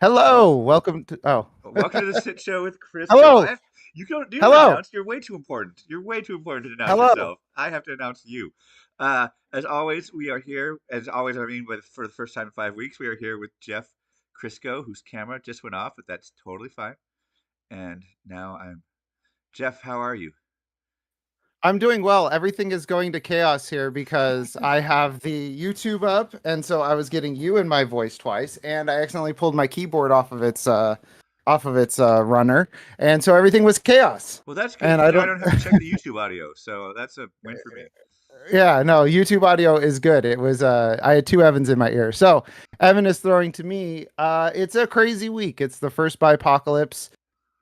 Hello, Welcome, welcome to. Oh, welcome to the Sitshow with Krisko. hello, You don't do hello, announce. You're way too important. You're way too important to announce hello. yourself. I have to announce you. As always, we are here. As always, I mean, for the first time in 5 weeks, we are here with Jeff Krisko, whose camera just went off, but that's totally fine. And now I'm Jeff. How are you? I'm doing well. Everything is going to chaos here because I have the YouTube up, and so I was getting you in my voice twice, and I accidentally pulled my keyboard off of its runner, and so everything was chaos. Well, that's good And because I now I don't. don't have to check the YouTube audio, so that's a win for me. Yeah, no, YouTube audio is good. It was I had two Evans in my ear. So Evan is throwing to me. It's a crazy week. It's the first apocalypse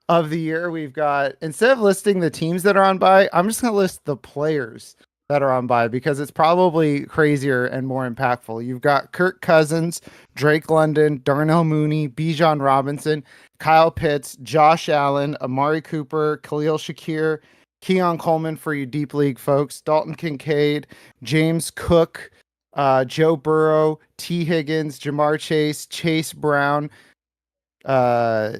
of the year. We've got, instead of listing the teams that are on bye, I'm just going to list the players that are on bye because it's probably crazier and more impactful. You've got Kirk Cousins, Drake London, Darnell Mooney, Bijan Robinson, Kyle Pitts, Josh Allen, Amari Cooper, Khalil Shakir, Keon Coleman for you deep league folks, Dalton Kincaid, James Cook, Joe Burrow, T. Higgins, Jamar Chase, Chase Brown, uh,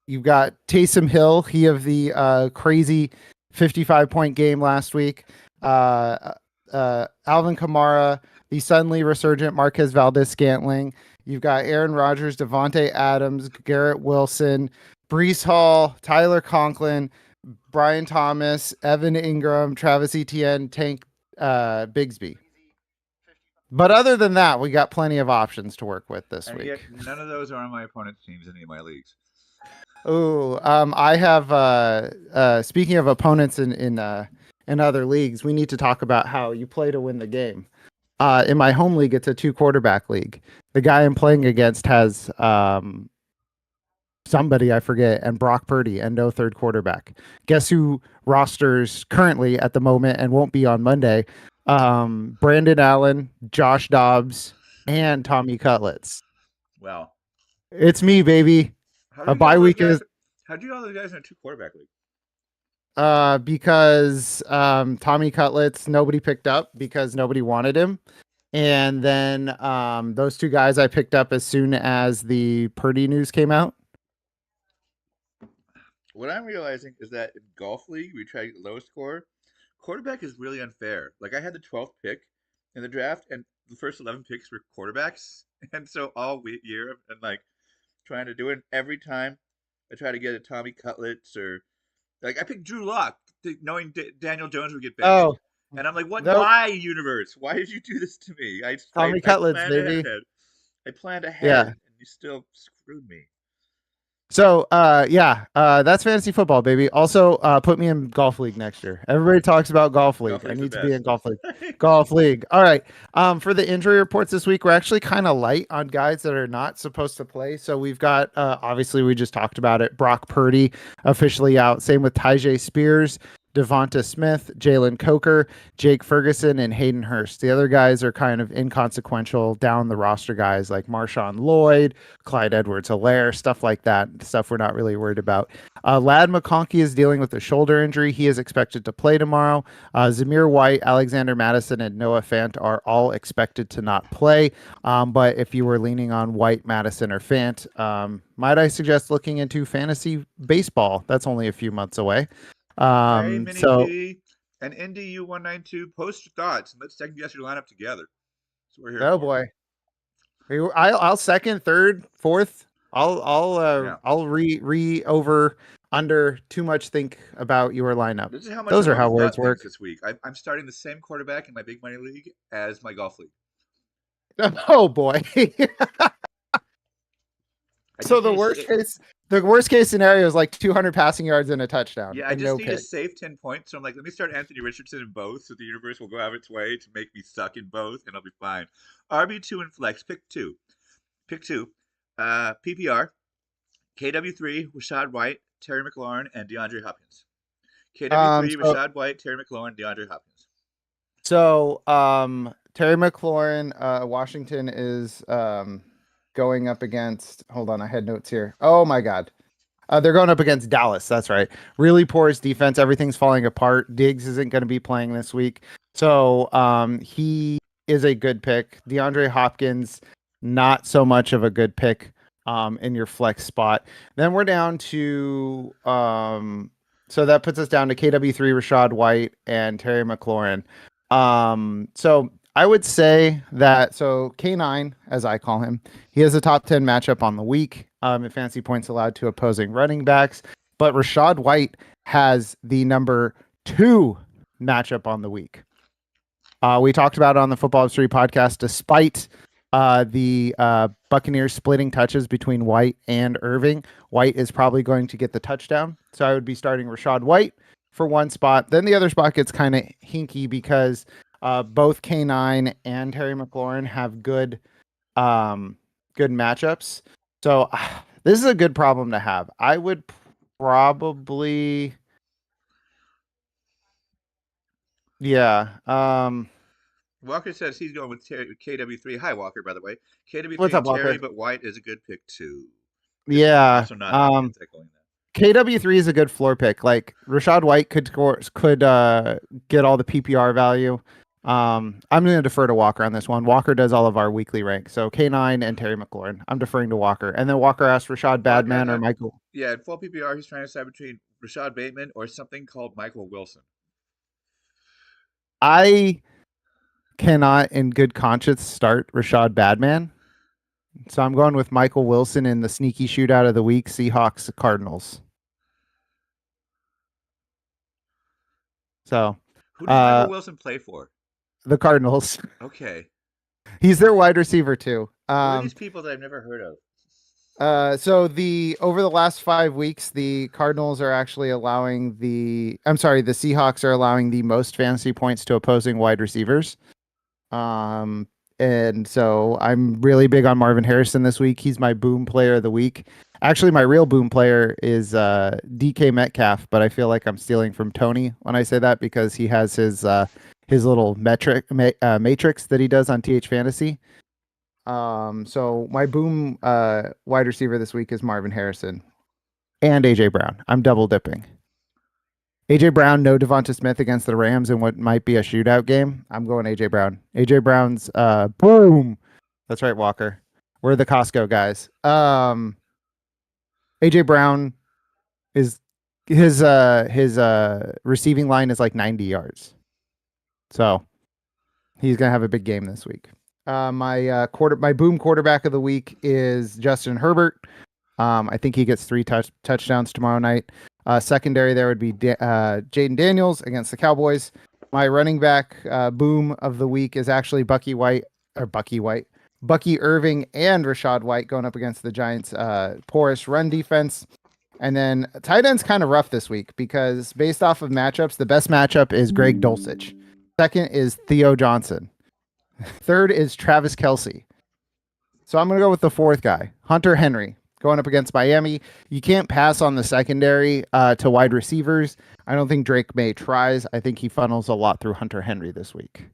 you've got Taysom Hill, he of the crazy 55-point game last week. Alvin Kamara, the suddenly resurgent Marquez Valdez-Scantling. You've got Aaron Rodgers, Devontae Adams, Garrett Wilson, Brees Hall, Tyler Conklin, Brian Thomas, Evan Ingram, Travis Etienne, Tank Bigsby. But other than that, we got plenty of options to work with this And yet, week. none of those are on my opponent's teams in any of my leagues. Oh, I have. Speaking of opponents in other leagues, we need to talk about how you play to win the game. In my home league, it's a two quarterback league. The guy I'm playing against has somebody I forget, and Brock Purdy, and no third quarterback. Guess who rosters currently at the moment and won't be on Monday? Brandon Allen, Josh Dobbs, and Tommy Cutlets. Well, It's me, baby. how do A you get bye all those week guys? is How do you get all those guys in a two quarterback league? because Tommy Cutlets nobody picked up because nobody wanted him. And then those two guys I picked up as soon as the Purdy news came out. What I'm realizing is that in golf league, we try to get lowest score. Quarterback is really unfair. Like I had the 12th pick in the draft, and the first 11 picks were quarterbacks, and so all year I've been like trying to do it. And every time I try to get a Tommy Cutlets or like I picked Drew Lock, knowing Daniel Jones would get benched, Oh, and I'm like, what? nope. Why universe? Why did you do this to me? Tommy I Cutlets, planned baby. ahead. I planned ahead, Yeah. and you still screwed me. So, yeah, that's fantasy football, baby. Also, put me in golf league next year. Everybody talks about golf league. Golf I league's the need to be in best. golf league. Golf league. All right. For the injury reports this week, we're actually kind of light on guys that are not supposed to play. So we've got, obviously, we just talked about it. Brock Purdy officially out. Same with Tyjae Spears, Devonta Smith, Jalen Coker, Jake Ferguson, and Hayden Hurst. The other guys are kind of inconsequential down the roster guys like Marshawn Lloyd, Clyde Edwards-Helaire, stuff like that. Stuff we're not really worried about. Lad McConkey is dealing with a shoulder injury. He is expected to play tomorrow. Zamir White, Alexander Madison, and Noah Fant are all expected to not play. But if you were leaning on White, Madison, or Fant, might I suggest looking into fantasy baseball? That's only a few months away. Hey, Mini So, P and NDU192, post your thoughts and let's second guess your lineup together. That's what we're here oh for. boy, I'll second, third, fourth. Yeah. I'll re over under too much think about your lineup. This is how much Those I've are how outthought words things work. this week. I'm starting the same quarterback in my big money league as my golf league. Oh boy. I So just need to. the worst case scenario is like 200 passing yards and a touchdown Yeah, I and just no need to picks. save 10 points. So I'm like, let me start Anthony Richardson in both, so the universe will go out of its way to make me suck in both, and I'll be fine. RB2 and flex, pick two. Pick two. PPR, KW3, Rashad White, Terry McLaurin, and DeAndre Hopkins. KW3, So Rashad White, Terry McLaurin, DeAndre Hopkins. Terry McLaurin, Washington is going up against. Hold on, I had notes here. Oh my God. They're going up against Dallas. That's right. Really porous defense. Everything's falling apart. Diggs isn't going to be playing this week. So he is a good pick. DeAndre Hopkins, not so much of a good pick in your flex spot. Then we're down to so that puts us down to KW3, Rashad White, and Terry McLaurin. So I would say that so K9, as I call him, he has a top 10 matchup on the week in fantasy points allowed to opposing running backs. But Rashad White has the number 2 matchup on the week. We talked about it on the Football Absurdity podcast, despite the Buccaneers splitting touches between White and Irving. White is probably going to get the touchdown. So I would be starting Rashad White for one spot. Then the other spot gets kind of hinky because both K9 and Terry McLaurin have good matchups. So this is a good problem to have. I would probably Walker says he's going with KW3. Hi, Walker, by the way. what's KW3 up, and Walker? Terry, but White is a good pick too. Yeah. Also not echoing that. KW3 is a good floor pick. Like Rashad White could get all the PPR value. I'm going to defer to Walker on this one. Walker does all of our weekly rank. So K9 and Terry McLaurin. I'm deferring to Walker. And then Walker asked Rashad Badman or Michael. Yeah, in full PPR, he's trying to decide between Rashad Bateman or something called Michael Wilson. I cannot in good conscience start Rashad Badman. So I'm going with Michael Wilson in the sneaky shootout of the week, Seahawks Cardinals. So who does Michael Wilson play for? The Cardinals. Okay. He's their wide receiver too. Who are these people that I've never heard of? So over the last 5 weeks, the Cardinals are actually allowing the Seahawks are allowing the most fantasy points to opposing wide receivers. And so I'm really big on Marvin Harrison this week. He's my boom player of the week. Actually, my real boom player is DK Metcalf, but I feel like I'm stealing from Tony when I say that because he has his little matrix that he does on TH Fantasy. So my boom wide receiver this week is Marvin Harrison and AJ Brown. I'm double dipping. AJ Brown, no Devonta Smith against the Rams in what might be a shootout game. I'm going AJ Brown. AJ Brown's boom. That's right, Walker. We're the Costco guys. AJ Brown is his receiving line is like 90 yards. So he's gonna have a big game this week. My boom quarterback of the week is Justin Herbert. I think he gets 3 touchdowns tomorrow night. Secondary there would be Jaden Daniels against the Cowboys. My running back boom of the week is actually Bucky Irving and Rashad White going up against the Giants' porous run defense. And then tight end's kind of rough this week because based off of matchups, the best matchup is Greg Dulcich. Second is Theo Johnson. Third is Travis Kelce. So I'm going to go with the fourth guy, Hunter Henry, going up against Miami. You can't pass on the secondary to wide receivers. I don't think Drake May tries. I think he funnels a lot through Hunter Henry this week.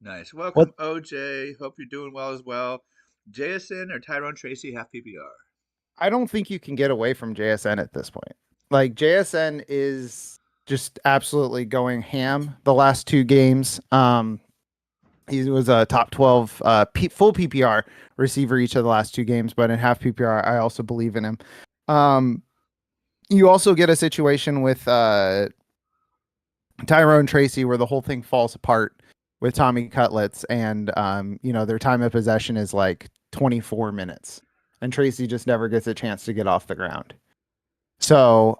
Nice. Welcome, OJ. Hope you're doing well as well. JSN or Tyrone Tracy half PPR? I don't think you can get away from JSN at this point. Like JSN is just absolutely going ham the last 2 games. He was a top 12 full PPR receiver each of the last 2 games, but in half PPR, I also believe in him. You also get a situation with Tyrone Tracy where the whole thing falls apart with Tommy Cutlets, and their time of possession is like 24 minutes, and Tracy just never gets a chance to get off the ground. So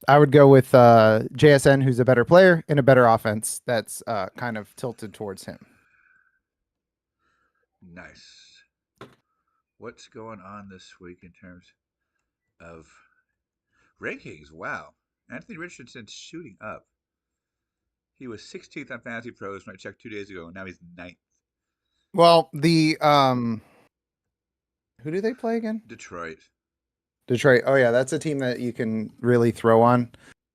I would go with JSN, who's a better player in a better offense that's kind of tilted towards him. Nice. What's going on this week in terms of rankings? Wow. Anthony Richardson's shooting up. He was 16th on Fantasy Pros when I checked 2 days ago, and now he's 9th. Well, the who do they play again? Detroit. Oh yeah, that's a team that you can really throw on.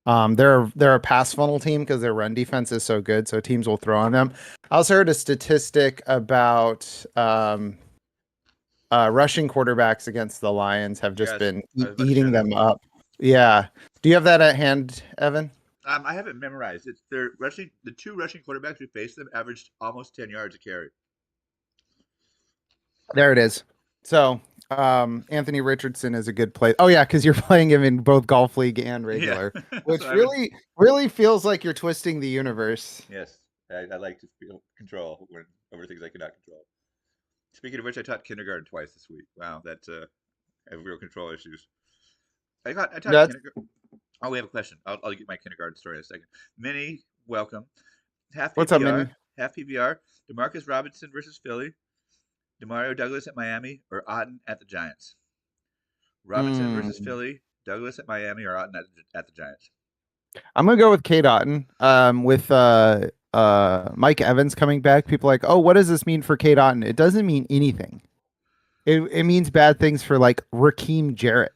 They're a pass funnel team because their run defense is so good, so teams will throw on them. I also heard a statistic about rushing quarterbacks against the Lions have just been eating them up. Yeah. Do you have that at hand, Evan? I have it memorized. It's their rushing. The 2 rushing quarterbacks who faced them averaged almost 10 yards a carry. There it is. So Anthony Richardson is a good play. Oh yeah, because you're playing him in both golf league and Yeah. regular, So which I've been. really feels like you're twisting the universe. Yes, I like to feel control when over things I cannot control. Speaking of which, I taught kindergarten twice this week. Wow, that's I have real control issues. I taught That's kindergarten. Oh, we have a question. I'll get my kindergarten story in a second. Minnie, welcome. Half what's up, Minnie? PPR, half PPR. Demarcus Robinson versus Philly. Demario Douglas at Miami or Otten at the Giants. Robinson versus Mm. Philly. Douglas at Miami or Otten at the Giants. I'm gonna go with Kate Otten. With Mike Evans coming back, people are like, oh, what does this mean for Kate Otten? It doesn't mean anything. It means bad things for like Raheem Jarrett.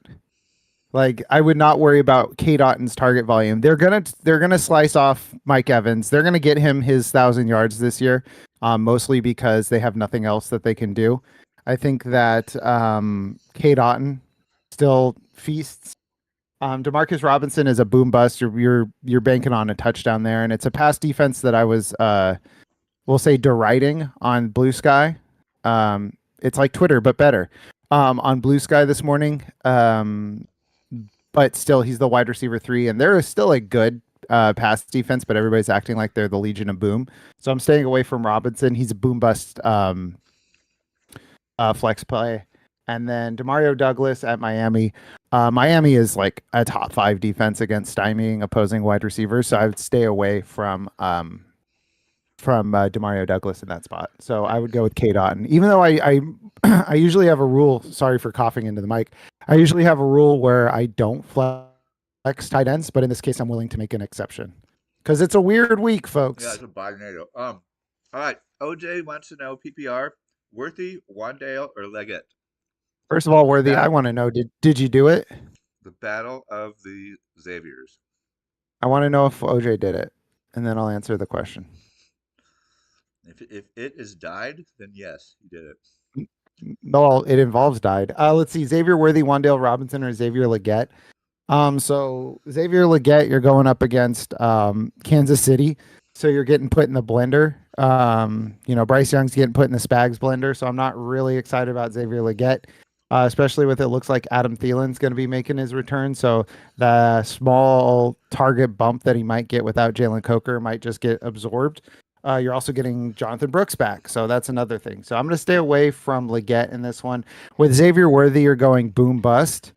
Like I would not worry about Kate Otten's target volume. They're gonna slice off Mike Evans. They're gonna get him his 1,000 yards this year, mostly because they have nothing else that they can do. I think that Kate Otten still feasts. Demarcus Robinson is a boom bust. You're banking on a touchdown there, and it's a pass defense that I was we'll say deriding on Blue Sky. It's like Twitter but better. On Blue Sky this morning. But still, he's the wide receiver 3, and there is still a good pass defense, but everybody's acting like they're the Legion of Boom. So I'm staying away from Robinson. He's a boom bust flex play. And then Demario Douglas at Miami. Miami is like a top 5 defense against stymieing opposing wide receivers, so I would stay away from Demario Douglas in that spot. So I would go with Kate Otten, even though I I usually have a rule. Sorry for coughing into the mic. I usually have a rule where I don't flex tight ends, but in this case, I'm willing to make an exception because it's a weird week, Yeah, folks. it's a Biden. All right. OJ wants to know PPR: Worthy, Wandale, or Leggett? First of all, The Worthy, I bat, want to know did you do it? the battle of the Xaviers. I want to know if OJ did it, and then I'll answer the question. If it is died, then yes, he did it. No, it involves died. Let's see, Xavier Worthy, Wandale Robinson, or Xavier Leggett. So Xavier Leggett, you're going up against Kansas City, so you're getting put in the blender. Bryce Young's getting put in the Spags blender, so I'm not really excited about Xavier Leggett, especially with it looks like Adam Thielen's going to be making his return. So the small target bump that he might get without Jalen Coker might just get absorbed. You're also getting Jonathan Brooks back, so that's another thing. So I'm going to stay away from Leggett in this one. With Xavier Worthy, you're going boom bust.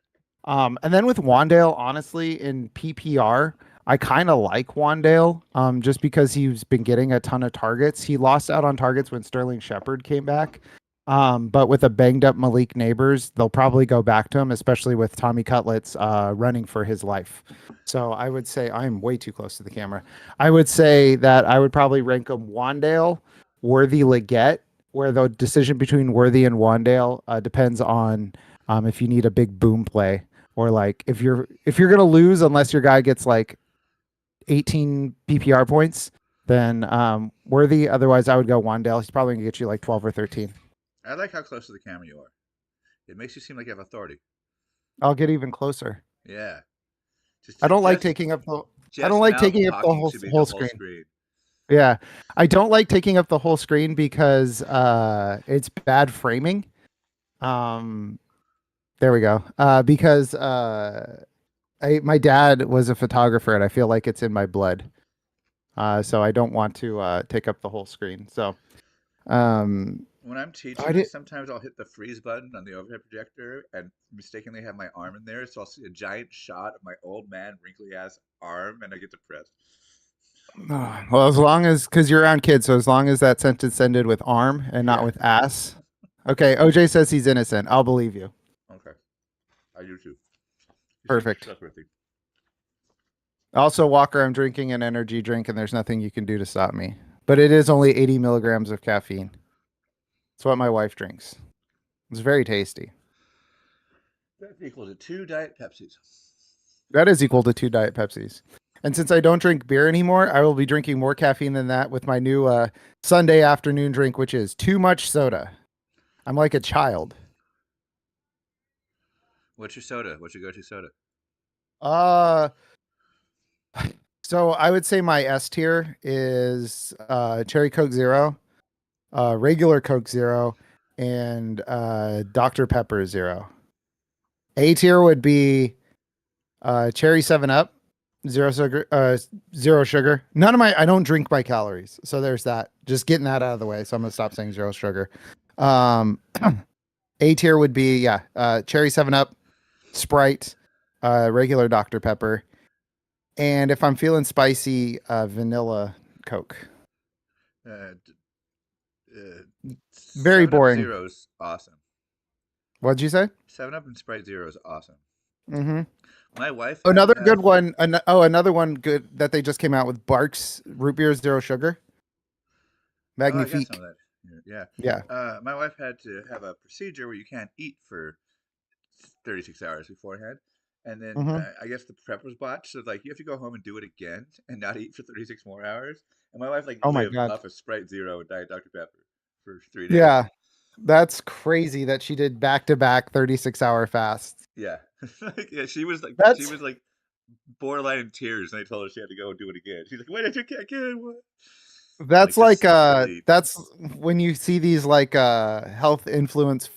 And then with Wandale, honestly, in PPR, I kind of like Wandale just because he's been getting a ton of targets. He lost out on targets when Sterling Shepard came back. But with a banged up Malik Neighbors, they'll probably go back to him, especially with Tommy Cutlets running for his life. So I would say I'm way too close to the camera. I would say that I would probably rank him Wandale, Worthy, Leggett, where the decision between Worthy and Wandale depends on if you need a big boom play or like if you're gonna lose unless your guy gets like 18 PPR points, then Worthy. Otherwise, I would go Wandale. He's probably gonna get you like 12 or 13. I like how close to the camera you are. It makes you seem like you have authority. I'll get even closer. Yeah. I don't like Just taking up the. I don't just like mouth taking up the talking whole should be the whole whole screen. screen. Yeah, I don't like taking up the whole screen because it's bad framing. Um, there we go. Because my dad was a photographer and I feel like it's in my blood. So I don't want to take up the whole screen. So um, When I'm I teaching, did. sometimes I'll hit the freeze button on the overhead projector and mistakenly have my arm in there, so I'll see a giant shot of my old man wrinkly ass arm, and I get depressed. Well, as long as because you're around kids, so as long as that sentence ended with arm and not Yeah. with ass. Okay, OJ says he's innocent. I'll believe you. Okay. I do too. You seem Perfect. trustworthy. Also, Walker, I'm drinking an energy drink, and there's nothing you can do to stop me. But it is only 80 milligrams of caffeine. It's what my wife drinks. It's very tasty. That's equal to 2 Diet Pepsis. That is equal to 2 Diet Pepsis. And since I don't drink beer anymore, I will be drinking more caffeine than that with my new Sunday afternoon drink, which is too much soda. I'm like a child. What's your soda? What's your go-to soda? Uh, so I would say my S tier is Cherry Coke Zero, regular Coke Zero, and Dr. Pepper 0. A tier would be cherry 7 Up, zero sugar. I don't drink my calories. So there's that. Just getting that out of the way. So I'm gonna stop saying zero sugar. A tier would be cherry 7 Up, Sprite, regular Dr. Pepper, and if I'm feeling spicy, vanilla Coke. Uh, Very 7 Up boring. Zero's awesome. What'd you say? 7 Up and Sprite Zero is awesome. Mm-hmm. My wife. Another good one. Another one good that they just came out with. Barks Root Beer Zero Sugar. Magnifique. Oh, I got some of that. Yeah. Yeah. My wife had to have a procedure where you can't eat for 36 hours beforehand. And then I guess the prep was botched. So, like, you have to go home and do it again and not eat for 36 more hours. And my wife, like, Oh my lived God. off of Sprite Zero and Diet Dr. Pepper for 3 days. Yeah. That's crazy that she did back-to-back 36-hour fasts. Yeah. Yeah, she was like borderline in tears, and I told her she had to go and do it again. She's like, "Why did you get again?" What? That's like sleep. that's when you see these like health influence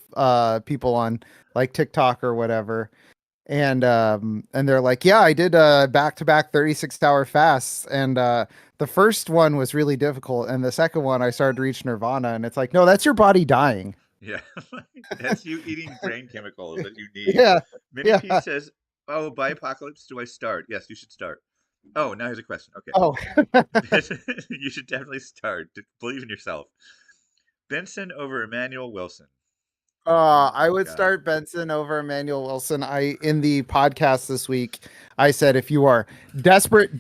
people on like TikTok or whatever, and they're like, yeah, I did back-to-back 36-hour fasts, and the first one was really difficult, and the second one I started to reach nirvana, and it's like, no, that's your body dying. Yeah, that's you eating brain chemicals that you need. Yeah. Mini P says, "Oh, by apocalypse, do I start?" Yes, you should start. Oh, now here's a question. Okay. Oh. You should definitely start. Believe in yourself. Benson over Emmanuel Wilson. I would start Benson over Emmanuel Wilson. In the podcast this week, I said if you are desperate,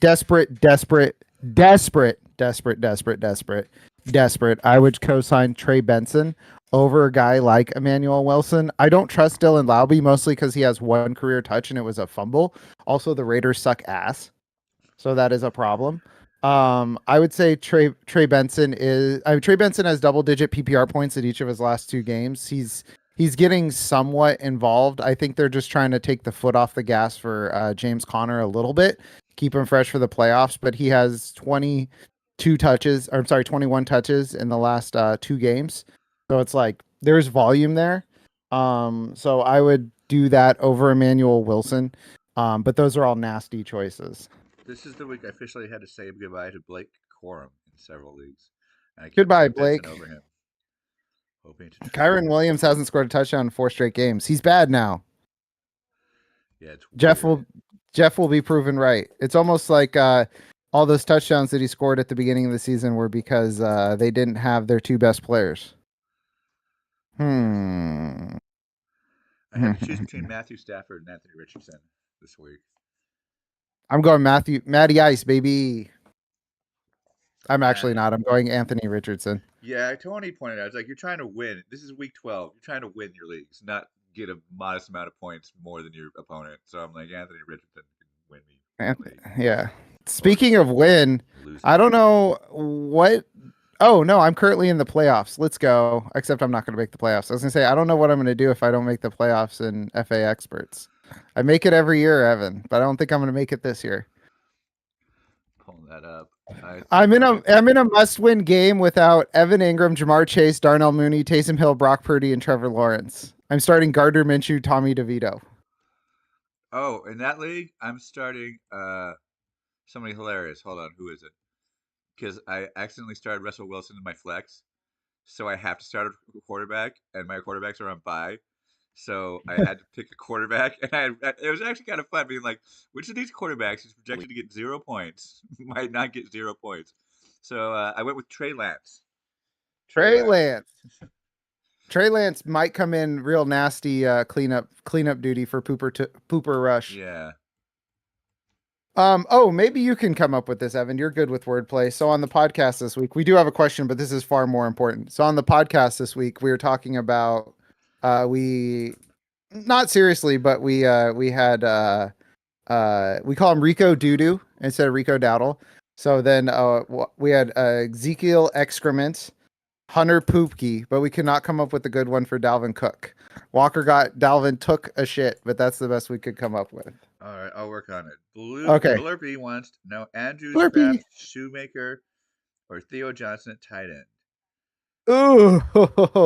I would co-sign Trey Benson over a guy like Emmanuel Wilson. I don't trust Dylan Laube mostly because he has one career touch and it was a fumble. Also, the Raiders suck ass, so that is a problem. I would say Trey Benson Trey Benson has double-digit PPR points at each of his last 2 games. He's getting somewhat involved. I think they're just trying to take the foot off the gas for James Conner a little bit, keep him fresh for the playoffs. But he has 21 touches in the last 2 games. So it's like there's volume there. So I would do that over Emmanuel Wilson. But those are all nasty choices. This is the week I officially had to say goodbye to Blake Corum in several leagues. And I kept Goodbye, Benson Blake. over him. Kyron Williams hasn't scored a touchdown in 4 straight games. He's bad now. Yeah, it's Jeff will be proven right. It's almost like all those touchdowns that he scored at the beginning of the season were because they didn't have their 2 best players. I had to choose between Matthew Stafford and Anthony Richardson this week. I'm going Matty Ice, baby. I'm actually not. I'm going Anthony Richardson. Yeah, Tony pointed out, it's like, you're trying to win. This is week 12. You're trying to win your leagues, not get a modest amount of points more than your opponent. So I'm like, Anthony Richardson can win me. Yeah. Speaking of win, I don't know what. Oh, no, I'm currently in the playoffs. Let's go. Except I'm not going to make the playoffs. I was going to say, I don't know what I'm going to do if I don't make the playoffs in FA Experts. I make it every year, Evan, but I don't think I'm going to make it this year. Pulling that up. I'm in a must-win game without Evan Ingram, Jamar Chase, Darnell Mooney, Taysom Hill, Brock Purdy, and Trevor Lawrence. I'm starting Gardner Minshew, Tommy DeVito. Oh, in that league, I'm starting somebody hilarious. Hold on, who is it? Because I accidentally started Russell Wilson in my flex, so I have to start a quarterback, and my quarterbacks are on bye. So I had to pick a quarterback, and it was actually kind of fun being like, which of these quarterbacks is projected to get 0 points, might not get 0 points. So I went with Trey Lance. Trey Lance might come in real nasty cleanup duty for Pooper Rush. Yeah. Oh, maybe you can come up with this, Evan. You're good with wordplay. So on the podcast this week, we do have a question, but this is far more important. So on the podcast this week, we were talking about we not seriously, but we had we call him Rico Doodoo instead of Rico Dowdle. So then we had Ezekiel Excrement, Hunter Poopke, but we could not come up with a good one for Dalvin Cook. Dalvin took a shit, but that's the best we could come up with. All right, I'll work on it. Okay. Blurpy wants to know Andrews, Kraft, Shoemaker, or Theo Johnson at tight end. Ooh,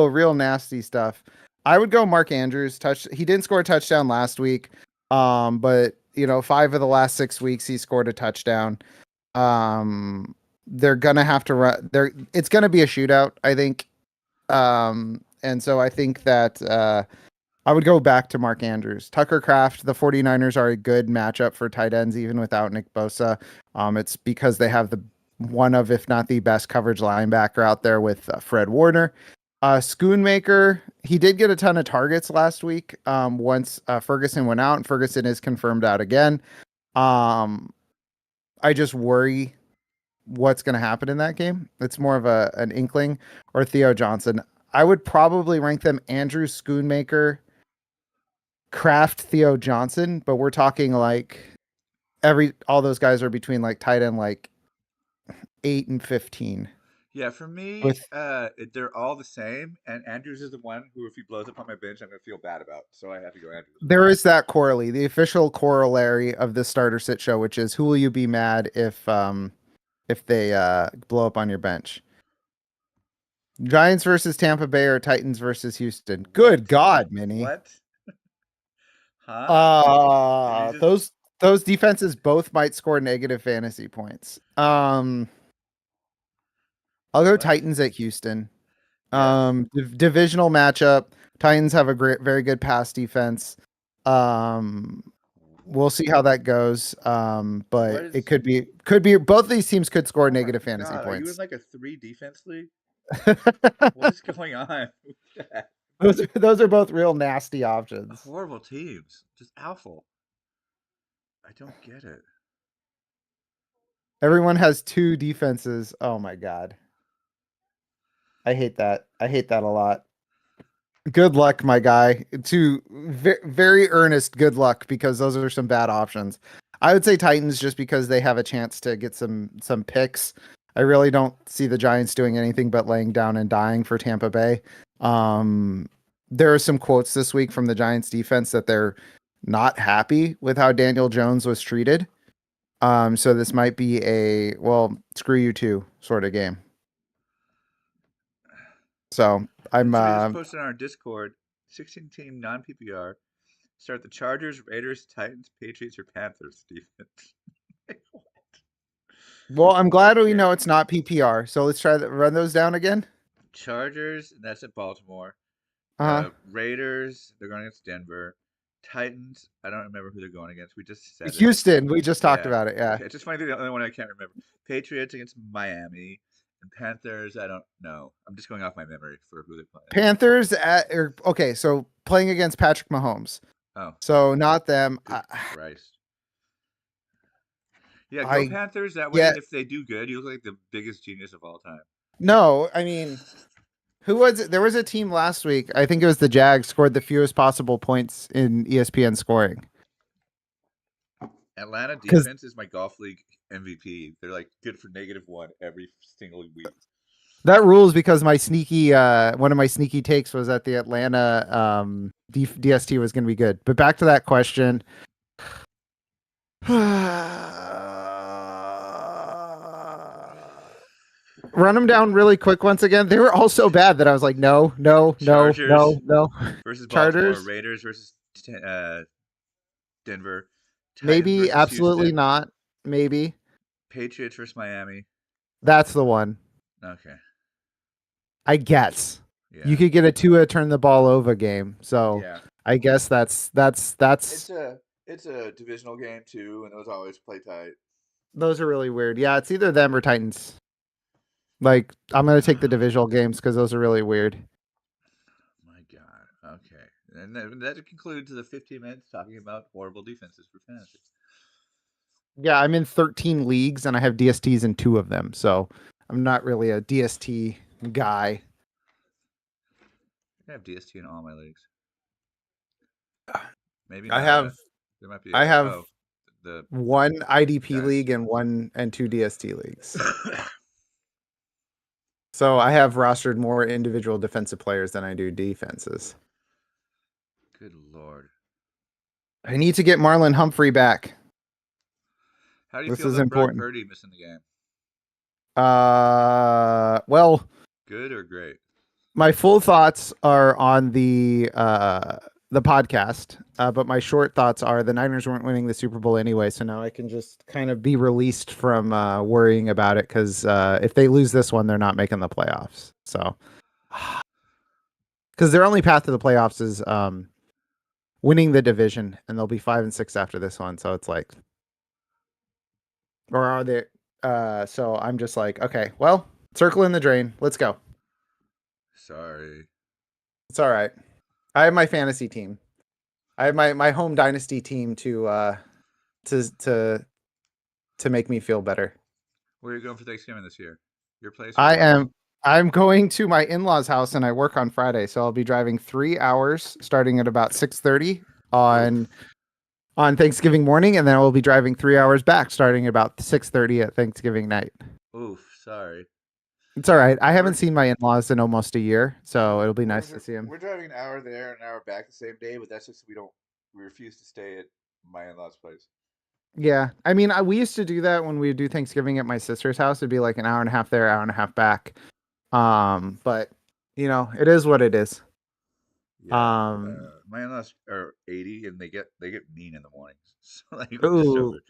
real nasty stuff. I would go Mark Andrews. He didn't score a touchdown last week. But 5 of the last 6 weeks he scored a touchdown. They're gonna have to run it's gonna be a shootout, I think. And so I think that I would go back to Mark Andrews. Tucker Kraft, the 49ers are a good matchup for tight ends, even without Nick Bosa. It's because they have the one of, if not the best coverage linebacker out there with Fred Warner. Schoonmaker, he did get a ton of targets last week once Ferguson went out, and Ferguson is confirmed out again. I just worry what's going to happen in that game. It's more of an inkling. Or Theo Johnson. I would probably rank them Andrew, Schoonmaker, Kraft, Theo Johnson, but we're talking like all those guys are between like tight end like 8 and 15. Yeah, for me, With they're all the same, and Andrews is the one who, if he blows up on my bench, I'm gonna feel bad about. So I have to go Andrews. there is that corollary, the official corollary of the starter sit show, which is who will you be mad if they blow up on your bench? Giants versus Tampa Bay or Titans versus Houston. Good What? God, Minnie. What? Huh? Did you Uh just? those those defenses both might score negative fantasy points. I'll go What? Titans at Houston. Yeah. Divisional matchup. Titans have a very good pass defense. Um, we'll see how that goes. What But it is? could be both of these teams could score Oh my negative fantasy God! Are you in points. like a three defense league? What is going on with that? Those are both real nasty options. Horrible teams. Just awful. I don't get it. Everyone has two defenses. Oh my God. I hate that. I hate that a lot. Good luck, my guy. Very earnest good luck, because those are some bad options. I would say Titans just because they have a chance to get some picks. I really don't see the Giants doing anything but laying down and dying for Tampa Bay. There are some quotes this week from the Giants defense that they're not happy with how Daniel Jones was treated. So this might be a, well, screw you too sort of game. So I'm Somebody just posted on our Discord, 16-team non-PPR. Start the Chargers, Raiders, Titans, Patriots, or Panthers defense. Like, what? Well, I'm glad we Okay. know it's not PPR. So let's run those down again. Chargers, that's at Baltimore. Uh-huh. Raiders, they're going against Denver. Titans, I don't remember who they're going against. We just said it. Houston, we just talked Yeah. about it. Yeah. Okay. It's just funny, the only one I can't remember. Patriots against Miami. And Panthers, I don't know. I'm just going off my memory for who they play. Panthers okay, so playing against Patrick Mahomes. Oh, So not them. good Christ. Yeah, go I Panthers. That way, yeah, if they do good, you look like the biggest genius of all time. no, I mean, who was it? There was a team last week. I think it was the Jags scored the fewest possible points in ESPN scoring. Atlanta Because defense is my golf league MVP. They're like good for -1 every single week. that rules, because my sneaky one of my sneaky takes was that the Atlanta DST was going to be good. But back to that question. Run them down really quick once again. They were all so bad that I was like, no, no, no, Chargers no, no. versus Baltimore. Chargers? Raiders versus Denver. Titans Maybe, versus absolutely Houston. not. Maybe. Patriots versus Miami. That's the one. Okay. I guess. Yeah. You could get a Tua turn the ball over game. So Yeah. I guess that's It's a divisional game too, and those always play tight. those are really weird. Yeah, it's either them or Titans. Like, I'm gonna take the divisional games because those are really weird. My God. Okay. And that concludes the 15 minutes talking about horrible defenses for fantasy. Yeah, I'm in 13 leagues and I have DSTs in 2 of them. So I'm not really a DST guy. I have DST in all my leagues. Maybe I not. have There might be. I have the one IDP guys. league and 2 DST leagues. So I have rostered more individual defensive players than I do defenses. Good Lord. I need to get Marlon Humphrey back. How do you This feel is about Brock important. Purdy missing the game? Well, Good or great? My full thoughts are on the podcast, but my short thoughts are the Niners weren't winning the Super Bowl anyway, so now I can just kind of be released from worrying about it because if they lose this one, they're not making the playoffs. So, because their only path to the playoffs is winning the division, and they'll be 5-6 after this one. So it's like, or are they? So I'm just like, okay, well, circle in the drain. Let's go. Sorry. It's all right. I have my fantasy team. I have my home dynasty team to to make me feel better. Where are you going for Thanksgiving this year? Your place? Or I yours? am I'm going to my in-laws' house and I work on Friday, so I'll be driving 3 hours starting at about 6:30 on Oof. on Thanksgiving morning, and then I will be driving 3 hours back starting at about 6:30 at Thanksgiving night. Oof. Sorry. It's all right. I haven't We're seen my in-laws in almost a year, so it'll be nice to see them. we're driving an hour there, an hour back the same day, but that's just we refuse to stay at my in-laws' place. Yeah, I mean, we used to do that when we would do Thanksgiving at my sister's house. It'd be like an hour and a half there, hour and a half back. But it is what it is. Yeah. Um, My in-laws are 80 and they get mean in the mornings. So like with the ooh, chauffeur.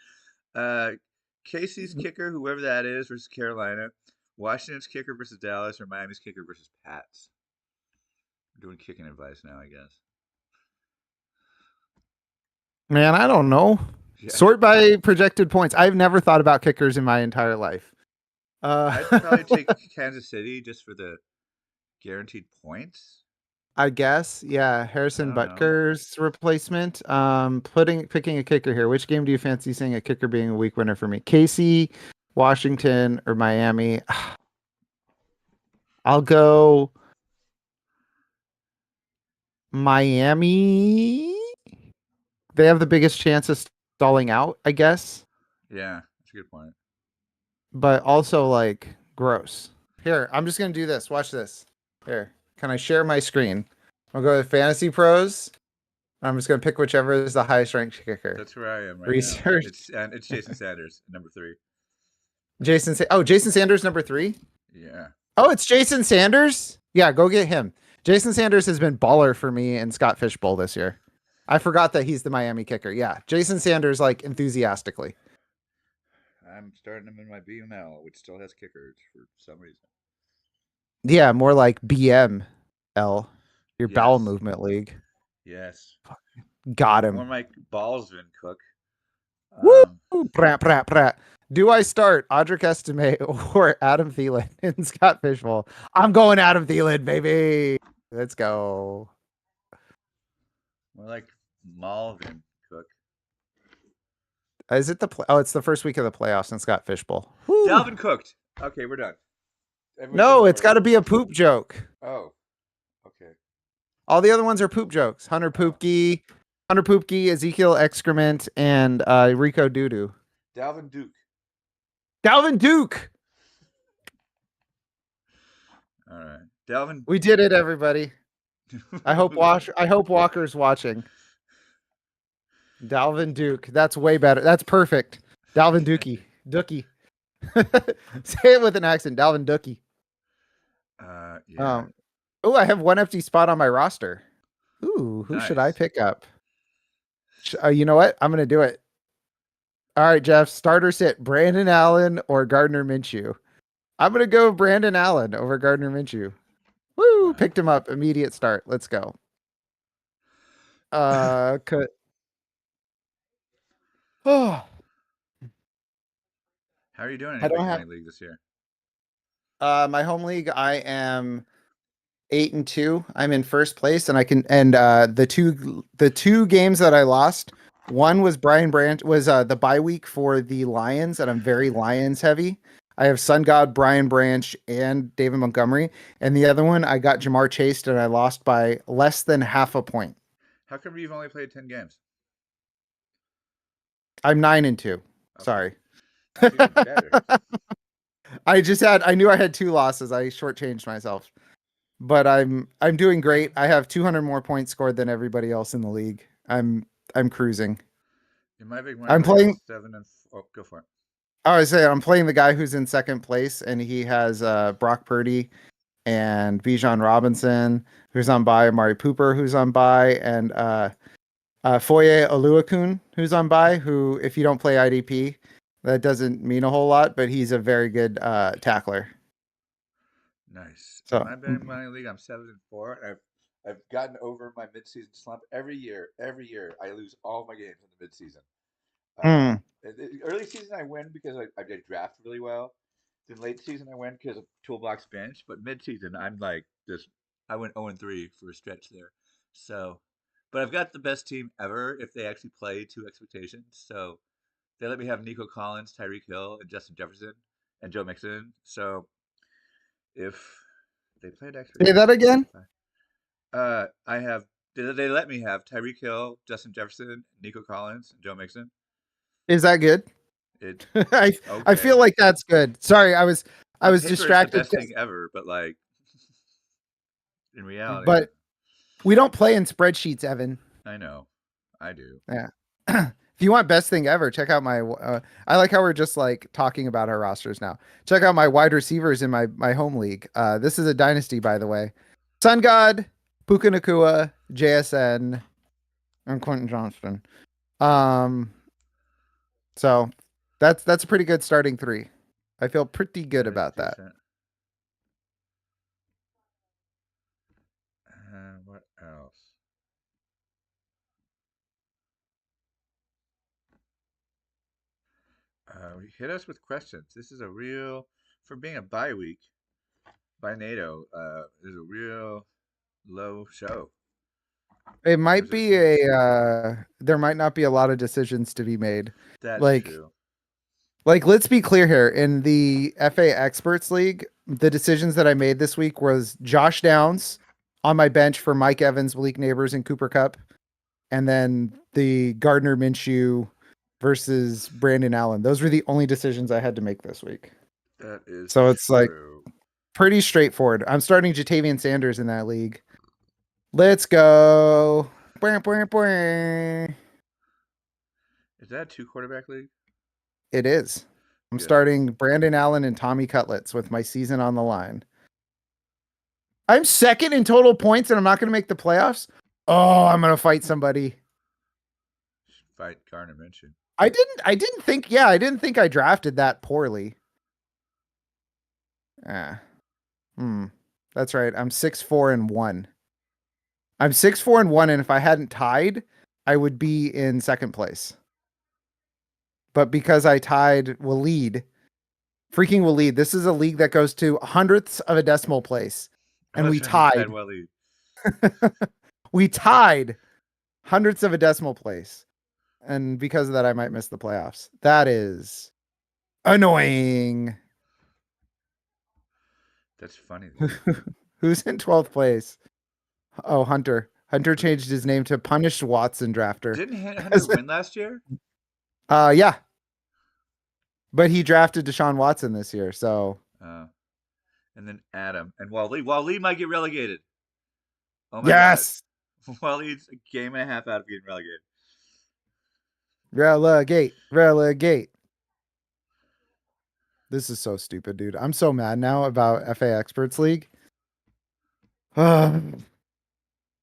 Uh Casey's kicker, whoever that is, versus Carolina. Washington's kicker versus Dallas, or Miami's kicker versus Pats. We're doing kicking advice now, I guess. man, I don't know. Yeah. Sort by projected points. I've never thought about kickers in my entire life. I'd probably take Kansas City just for the guaranteed points. I guess, yeah. I Harrison don't know. Butker's replacement. Picking a kicker here. Which game do you fancy seeing a kicker being a week winner for me? KC, Washington, or Miami? I'll go Miami. They have the biggest chance of stalling out, I guess, Yeah, that's a good point. but also like gross. Here, I'm just gonna do this. Watch this. Here, can I share my screen? I'll go to Fantasy Pros. I'm just gonna pick whichever is the highest ranked kicker. That's where I am right now. Research. It's Jason Sanders, number 3. Jason Sanders number 3. Yeah. Oh, it's Jason Sanders. Yeah, go get him. Jason Sanders has been baller for me and Scott Fishbowl this year. I forgot that he's the Miami kicker. Yeah, Jason Sanders like enthusiastically. I'm starting him in my BML, which still has kickers for some reason. Yeah, more like BML, your bowel Yes. movement league. Yes. Got More him. Mike Ballsvin Cook. Woo! Prat, prat, prat. Do I start Audric Estime or Adam Thielen and Scott Fishbowl? I'm going Adam Thielen, baby. Let's go. More like Malvin Cook. Is it it's the first week of the playoffs and Scott Fishbowl. Woo. Dalvin cooked. Okay, we're done. No, it's got to be a poop joke. Oh, okay. All the other ones are poop jokes. Hunter Poopke, Ezekiel Excrement, and Rico Doodoo. Dalvin Duke. Dalvin Duke. All right. Dalvin. We did it, everybody. I hope Walker's watching. Dalvin Duke. That's way better. That's perfect. Dalvin Dookie. Dookie. Say it with an accent. Dalvin Dookie. Yeah. Oh, I have one empty spot on my roster. Ooh, who should I Nice. pick up? You know what? I'm going to do it. All right, Jeff. Starter sit Brandon Allen or Gardner Minshew. I'm going to go Brandon Allen over Gardner Minshew. Woo! Wow. Picked him up. Immediate start. Let's go. Oh. How are you doing in I your don't big have money league this year? my home league. I am 8-2. I'm in first place, and the two games that I lost. One was the bye week for the Lions, and I'm very Lions heavy. I have Sun God, Brian Branch, and David Montgomery, and the other one I got Jamar Chase, and I lost by less than half a point. How come you've only played 10 games? I'm 9-2. Okay. Sorry. That's even better. I knew I had 2 losses. I shortchanged myself. But I'm doing great. I have 200 more points scored than everybody else in the league. I'm cruising. In my big money I'm league, playing. 7 and go for it. I was saying I'm playing the guy who's in second place, and he has Brock Purdy and Bijan Robinson, who's on bye, Amari Cooper, who's on bye, and Foye Oluokun, who's on bye, who, if you don't play IDP, that doesn't mean a whole lot, but he's a very good tackler. Nice. So, When I've been in my league, I'm 7-4. I've gotten over my midseason slump every year. Every year, I lose all my games in the midseason. mm, Early season, I win because I did draft really well. Then late season, I win because of toolbox bench. But midseason, I'm like just I went 0-3 for a stretch there. So, but I've got the best team ever if they actually play to expectations. So they let me have Nico Collins, Tyreek Hill, and Justin Jefferson, and Joe Mixon. So if they played say that expectations, again. I have they let me have Tyreek Hill, Justin Jefferson, Nico Collins, and Joe Mixon. Is that good? It I okay. feel like that's good. Sorry, I On was paper, it's the distracted, best thing ever, but like in reality, but we don't play in spreadsheets, Evan. I know, I do. Yeah. If you want best thing ever, check out my. I like how we're just like talking about our rosters now. Check out my wide receivers in my home league. This is a dynasty, by the way. Sun God, Puka Nakua, JSN, and Quentin Johnston. Um, so that's a pretty good starting three. I feel pretty good That is about that. decent. What else? Hit us with questions. This is a real, for being a bye week by NATO. Is a real low show. It Or might is it? be there might not be a lot of decisions to be made. That's Like true. let's be clear here. In the FA Experts League, the decisions that I made this week was Josh Downs on my bench for Mike Evans, Malik Neighbors, and Cooper Cup, and then the Gardner Minshew versus Brandon Allen. Those were the only decisions I had to make this week. That is So it's like true. pretty straightforward. I'm starting Jatavian Sanders in that league. Let's go. It Is that a two quarterback league? is. I'm Good. starting Brandon Allen and Tommy Cutlets with my season on the line. I'm second in total points and I'm not going to make the playoffs. Oh, I'm going to fight somebody. Fight Garner Minshew. I didn't think I drafted that poorly. Ah. That's right. I'm 6-4-1. I'm 6-4-1, and if I hadn't tied, I would be in second place. But because I tied Waleed, freaking Waleed, this is a league that goes to hundredths of a decimal place. Oh, And we that's right. You tied. tied Waleed. We tied hundredths of a decimal place. And because of that, I might miss the playoffs. That is annoying. That's funny. Who's in 12th place? Oh, Hunter. Hunter changed his name to Punished Watson Drafter. Didn't Hunter win last year? Yeah. But he drafted Deshaun Watson this year, so And then Adam and Waleed. Waleed might get relegated. Oh my God. yes. Waleed's a game and a half out of getting relegated. Relegate. This is so stupid, dude. I'm so mad now about FA Experts League. But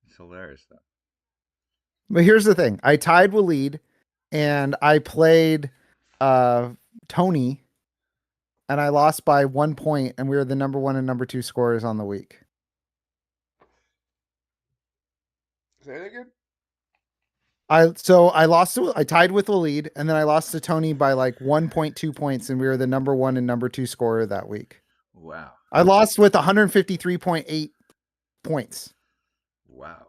It's hilarious though. here's the thing. I tied Waleed and I played Tony and I lost by 1 point and we were the number 1 and number 2 scorers on the week. Say that again? I tied with Waleed and then I lost to Tony by like 1.2 points and we were the number 1 and number 2 scorer that week. Wow. I lost with 153.8 points. Wow.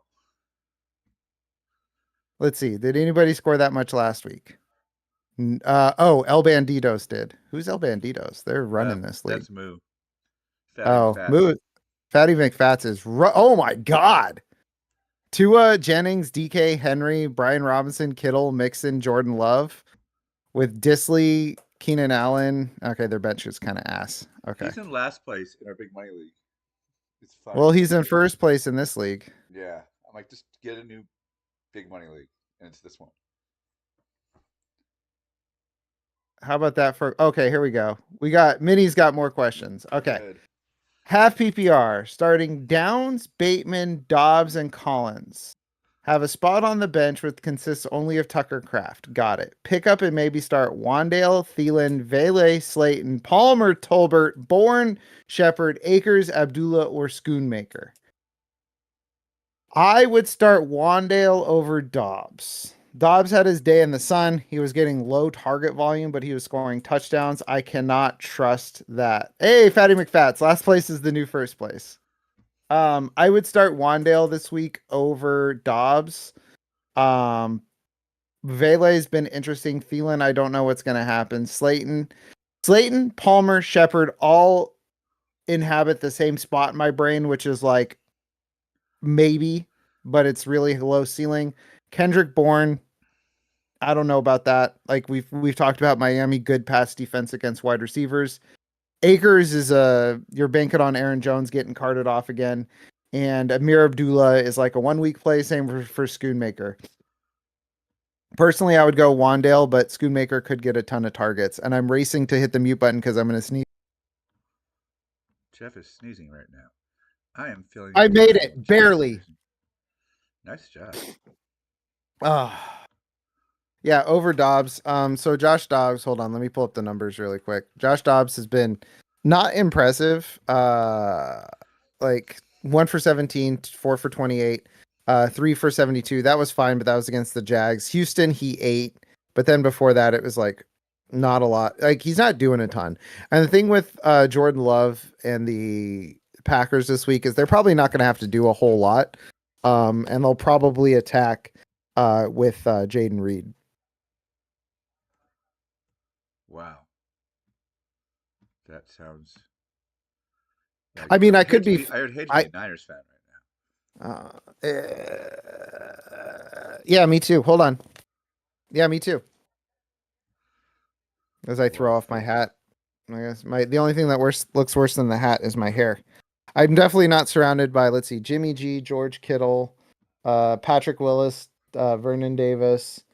Let's see. Did anybody score that much last week? El Banditos did. Who's El Banditos? They're running this league. That's Moo. Fatty Moo. Fatty McFats is. Oh my God. Tua, Jennings, DK, Henry, Brian Robinson, Kittle, Mixon, Jordan Love, with Disley, Keenan Allen. Okay, their bench is kind of ass. Okay. He's in last place in our big money league. It's funny. Well, he's in first place in this league. Yeah. I'm like, just get a new big money league. And it's this one. How about that for okay, here we go. We got Minnie's got more questions. Okay. Good. Half PPR, starting Downs, Bateman, Dobbs, and Collins. Have a spot on the bench which consists only of Tucker Kraft. Got it. Pick up and maybe start Wandale, Thielen, Vele, Slayton, Palmer, Tolbert, Bourne, Shepard, Akers, Abdullah, or Schoonmaker. I would start Wandale over Dobbs. Dobbs had his day in the sun. He was getting low target volume, but he was scoring touchdowns. I cannot trust that. Hey, Fatty McFats. Last place is the new first place. I would start Wandale this week over Dobbs. Vele's been interesting. Thielen, I don't know what's going to happen. Slayton, Palmer, Shepard all inhabit the same spot in my brain, which is like maybe, but it's really low ceiling. Kendrick Bourne, I don't know about that. Like we've talked about Miami, good pass defense against wide receivers. Akers is you're banking on Aaron Jones getting carted off again. And Amir Abdullah is like a 1 week play. Same for Schoonmaker. Personally, I would go Wandale, but Schoonmaker could get a ton of targets. And I'm racing to hit the mute button because I'm going to sneeze. Jeff is sneezing right now. I am feeling. I made it barely. Nice job. Yeah, over Dobbs. So Josh Dobbs, hold on, let me pull up the numbers really quick. Josh Dobbs has been not impressive. Like 1 for 17, 4 for 28, 3 for 72. That was fine, but that was against the Jags. Houston, he ate, but then before that, it was like not a lot. Like he's not doing a ton. And the thing with Jordan Love and the Packers this week is they're probably not going to have to do a whole lot. And they'll probably attack with Jaden Reed. Wow. That sounds. Like, I mean, I could be. I would hate to be a Niners fan right now. Yeah, me too. Hold on. Yeah, me too. As I throw off my hat, I guess the only thing that looks worse than the hat is my hair. I'm definitely not surrounded by. Let's see, Jimmy G, George Kittle, Patrick Willis, Vernon Davis.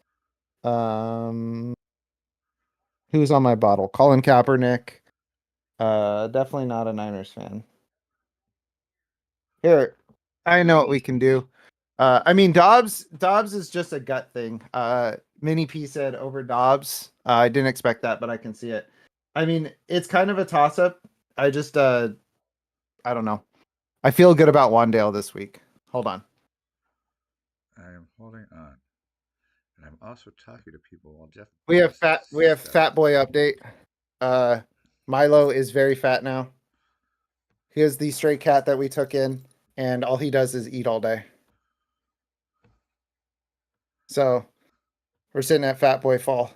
Who's on my bottle? Colin Kaepernick. Definitely not a Niners fan. Here, I know what we can do. I mean, Dobbs is just a gut thing. Mini P said over Dobbs. I didn't expect that, but I can see it. I mean, it's kind of a toss-up. I just, I don't know. I feel good about Wandale this week. Hold on. I am holding on. And I'm also talking to people while Jeff. We have fat boy update. Milo is very fat now. He is the stray cat that we took in, and all he does is eat all day. So we're sitting at Fat Boy Fall.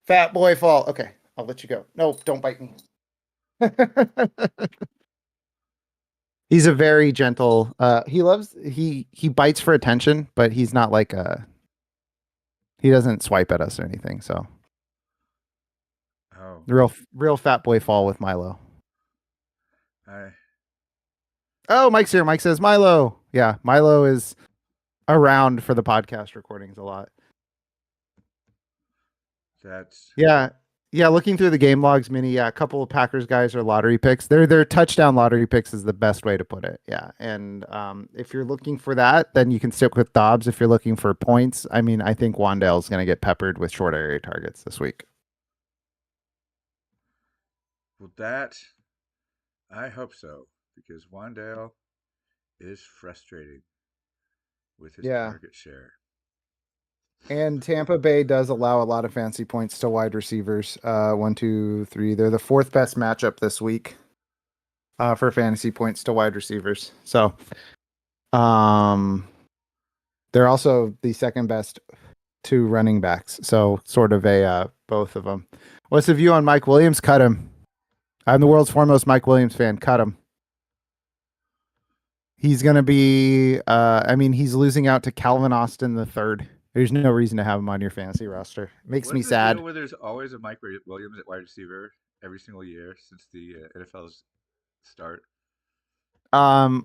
Fat Boy Fall. Okay, I'll let you go. No, don't bite me. He's a very gentle. He bites for attention, but he's not like he doesn't swipe at us or anything. So real Fat Boy Fall with Milo. Oh, Mike's here. Mike says Milo. Yeah, Milo is around for the podcast recordings a lot. Yeah. Looking through the game logs, Mini. Yeah, a couple of Packers guys are lottery picks. Their touchdown lottery picks is the best way to put it. Yeah, and if you're looking for that, then you can stick with Dobbs. If you're looking for points, I mean, I think Wandale is going to get peppered with short area targets this week. Well, I hope so, because Wandale is frustrating with his target share. And Tampa Bay does allow a lot of fancy points to wide receivers. 1, 2, 3. They're the fourth best matchup this week for fantasy points to wide receivers. So they're also the second best to running backs. So sort of a both of them. What's the view on Mike Williams? Cut him. I'm the world's foremost Mike Williams fan. Cut him. He's going to be, he's losing out to Calvin Austin III. There's no reason to have him on your fantasy roster. Makes me sad. Where there's always a Mike Williams at wide receiver every single year since the NFL's start.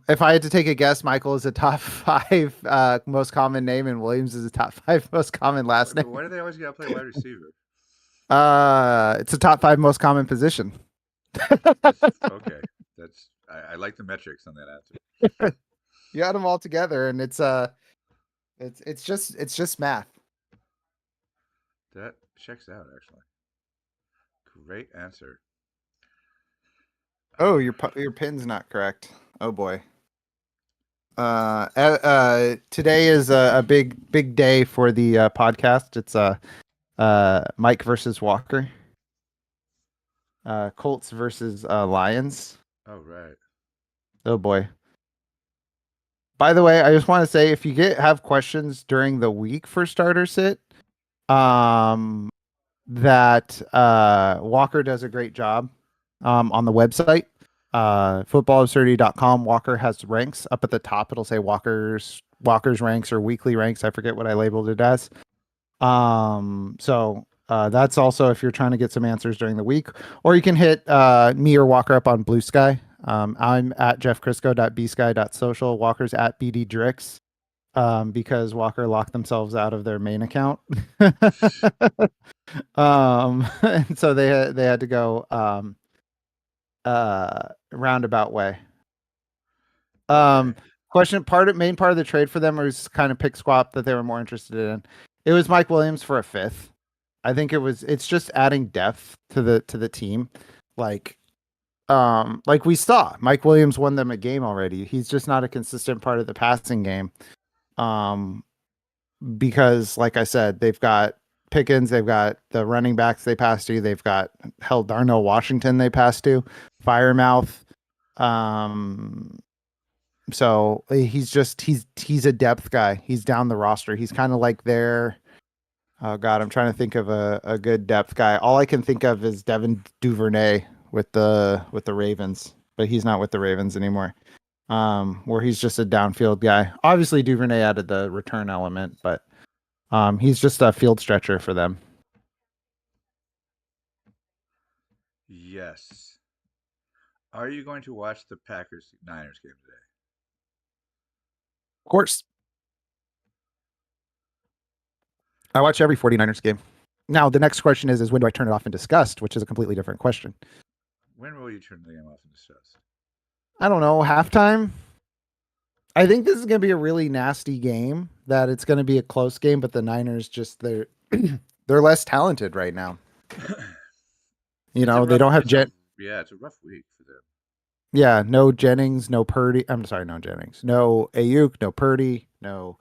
If I had to take a guess, Michael is a top 5 most common name, and Williams is a top 5 most common last name. Why do they always gotta play wide receiver? It's a top 5 most common position. Okay, I like the metrics on that answer. You got them all together, and it's just math. That checks out, actually. Great answer. Oh, your pin's not correct. Oh boy. Today is a big day for the podcast. It's Mike versus Walker. Colts versus Lions. Oh, right. Oh boy. By the way, I just want to say if you have questions during the week for starter sit, um, that Walker does a great job on the website. Footballabsurdity.com. Walker has ranks up at the top. It'll say Walker's ranks or weekly ranks. I forget what I labeled it as. So that's also if you're trying to get some answers during the week, or you can hit me or Walker up on Blue Sky. I'm at jeffkrisko.bsky.social. Walker's at bddrix because Walker locked themselves out of their main account. And so they had to go roundabout way. Okay. Main part of the trade for them was kind of pick swap that they were more interested in. It was Mike Williams for a fifth. I think it's just adding depth to the team. Like we saw, Mike Williams won them a game already. He's just not a consistent part of the passing game. Because like I said, they've got Pickens, they've got the running backs they passed to, they've got Darnell Washington they passed to, Firemouth. So he's a depth guy. He's down the roster. He's kind of like their oh god, I'm trying to think of a good depth guy. All I can think of is Devin Duvernay with the Ravens, but he's not with the Ravens anymore. Where he's just a downfield guy. Obviously Duvernay added the return element, but he's just a field stretcher for them. Yes. Are you going to watch the Packers Niners game today? Of course. I watch every 49ers game. Now, the next question is when do I turn it off in disgust, which is a completely different question. When will you turn the game off in disgust? I don't know. Halftime? I think this is going to be a really nasty game, that it's going to be a close game, but the Niners they're less talented right now. You know, they don't have yeah, it's a rough week for them. Yeah, no Jennings, no Purdy. I'm sorry, no Jennings. No Ayuk, no Purdy, no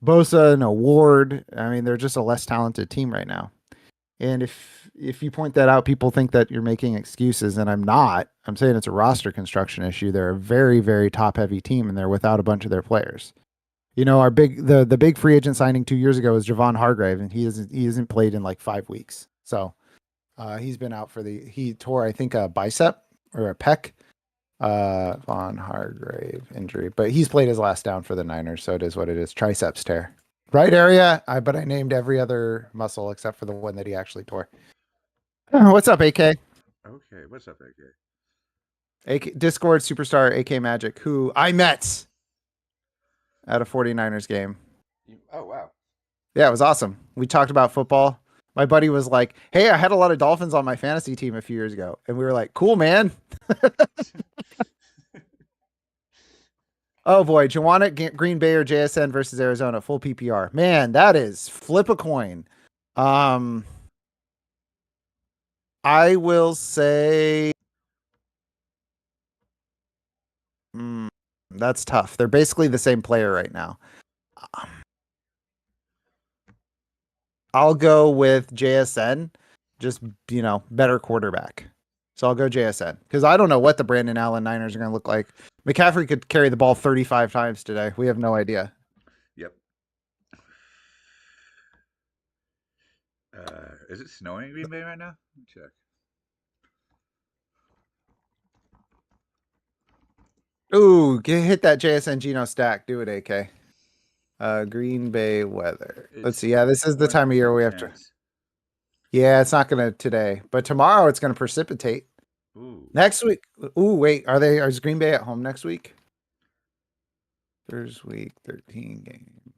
Bosa, no Ward. I mean, they're just a less talented team right now. And if you point that out, people think that you're making excuses, and I'm not. I'm saying it's a roster construction issue. They're a very, very top heavy team, and they're without a bunch of their players. You know, the big free agent signing 2 years ago was Javon Hargrave, and he hasn't played in like 5 weeks. So he's been out he tore, I think, a bicep or a pec. Von Hargrave injury, but he's played his last down for the Niners, so it is what it is. Triceps tear. Right area, but I named every other muscle except for the one that he actually tore. What's up, AK? Okay, what's up, AK? Discord superstar AK Magic, who I met at a 49ers game. Oh, wow. Yeah, it was awesome. We talked about football. My buddy was like, hey, I had a lot of Dolphins on my fantasy team a few years ago. And we were like, cool, man. Oh, boy. Do you want it? Green Bay or JSN versus Arizona? Full PPR. Man, that is flip a coin. I will say that's tough. They're basically the same player right now. I'll go with JSN, just, better quarterback. So I'll go JSN because I don't know what the Brandon Allen Niners are going to look like. McCaffrey could carry the ball 35 times today. We have no idea. Yep. Is it snowing in Green Bay right now? Let me check. Ooh, hit that JSN Geno stack. Do it, AK. Green Bay weather. Let's see. Yeah, this is the time of year we have to. Yeah, it's not going to today, but tomorrow it's going to precipitate. Ooh. Next week. Ooh, wait. Is Green Bay at home next week? Thursday week 13 game.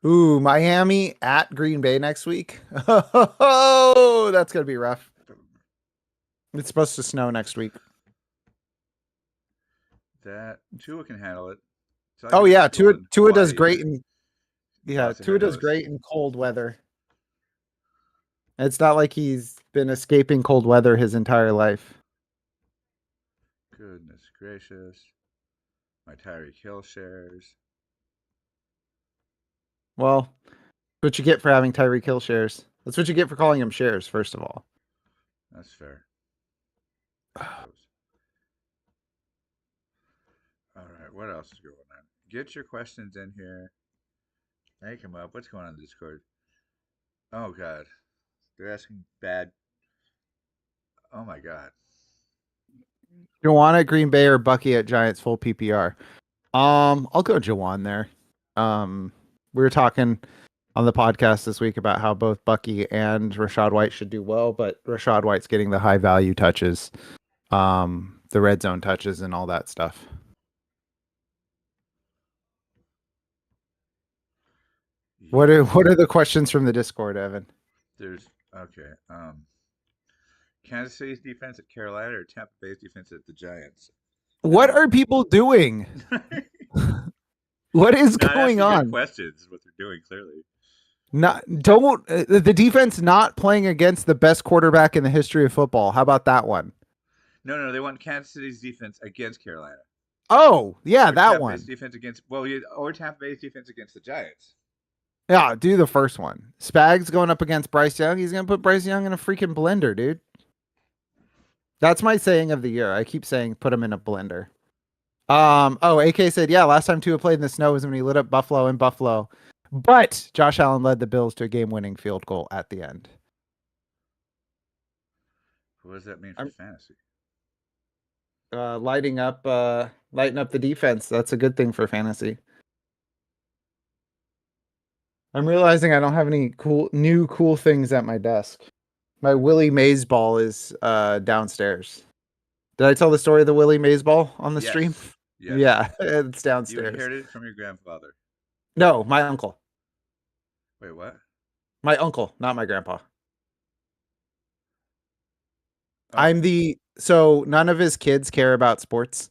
Ooh, Miami at Green Bay next week. Oh, that's going to be rough. It's supposed to snow next week. That Tua can handle it. It's not like Oh he's in yeah, school in Tua does Hawaii great to in toss a Tua hair does nose. great in cold weather. It's not like he's been escaping cold weather his entire life. Goodness gracious. My Tyreek Hill shares. Well, that's what you get for having Tyreek Hill shares. That's what you get for calling him shares, first of all. That's fair. I suppose. All right, what else is going on? Get your questions in here. Make them up. What's going on in Discord? Oh God, they're asking bad. Oh my God. Joanna at Green Bay or Bucky at Giants full PPR. I'll go Jawan there. We were talking on the podcast this week about how both Bucky and Rashad White should do well, but Rashad White's getting the high value touches, the red zone touches and all that stuff. What Yeah. are the questions from the Discord, Evan? There's okay. Kansas City's defense at Carolina or Tampa Bay's defense at the Giants. What are people doing? What is Not going asking good on? questions is what they're doing clearly. Don't the defense not playing against the best quarterback in the history of football. How about that one? No, they want Kansas City's defense against Carolina. Oh, yeah, Or that Tampa one. Bay's defense against or Tampa Bay's defense against the Giants. Yeah, do the first one. Spags going up against Bryce Young. He's going to put Bryce Young in a freaking blender, dude. That's my saying of the year. I keep saying put him in a blender. AK said, yeah, last time Tua played in the snow was when he lit up Buffalo in Buffalo. But Josh Allen led the Bills to a game-winning field goal at the end. What does that mean for fantasy? Lighting up the defense. That's a good thing for fantasy. I'm realizing I don't have any new cool things at my desk. My Willie Mays ball is downstairs. Did I tell the story of the Willie Mays ball on the stream? Yes. Yeah, it's You downstairs. inherited it from your grandfather. No, my uncle. Wait, what? My uncle, not my grandpa. Oh. So none of his kids care about sports.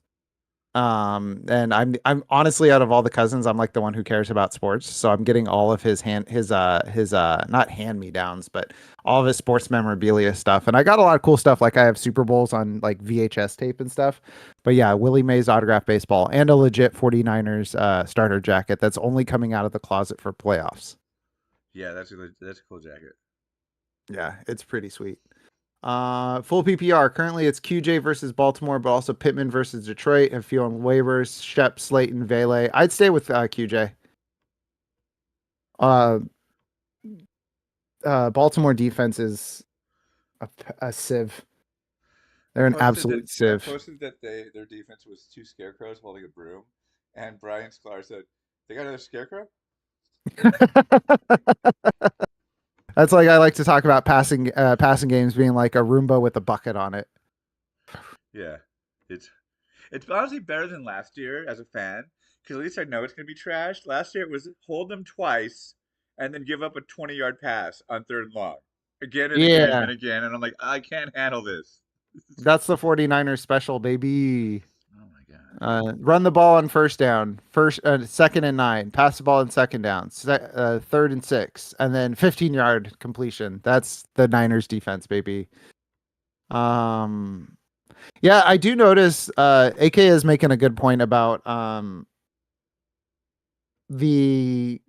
And I'm honestly, out of all the cousins, I'm like the one who cares about sports. So I'm getting all of his not hand me downs, but all of his sports memorabilia stuff. And I got a lot of cool stuff. Like I have Super Bowls on like VHS tape and stuff. But yeah, Willie Mays autographed baseball and a legit 49ers starter jacket that's only coming out of the closet for playoffs. Yeah, that's a cool jacket. Yeah, it's pretty sweet. Full PPR. Currently, it's QJ versus Baltimore, but also Pittman versus Detroit. A few on waivers: Shep, Slayton, Vele. I'd stay with QJ. Baltimore defense is a sieve. They're an absolute sieve. I posted that their defense was two scarecrows holding a broom, and Brian Sklar said, "They got another scarecrow." That's like I like to talk about passing games being like a Roomba with a bucket on it. Yeah, it's honestly better than last year as a fan because at least I know it's gonna be trash. Last year it was hold them twice and then give up a 20-yard pass on third and long again and again and again, and I'm like, I can't handle this. That's the 49ers special, baby. Oh my God. Run the ball on first down, second and 9, pass the ball in second down, third and 6, and then 15-yard completion. That's the Niners defense, baby. Yeah, I do notice AK is making a good point about the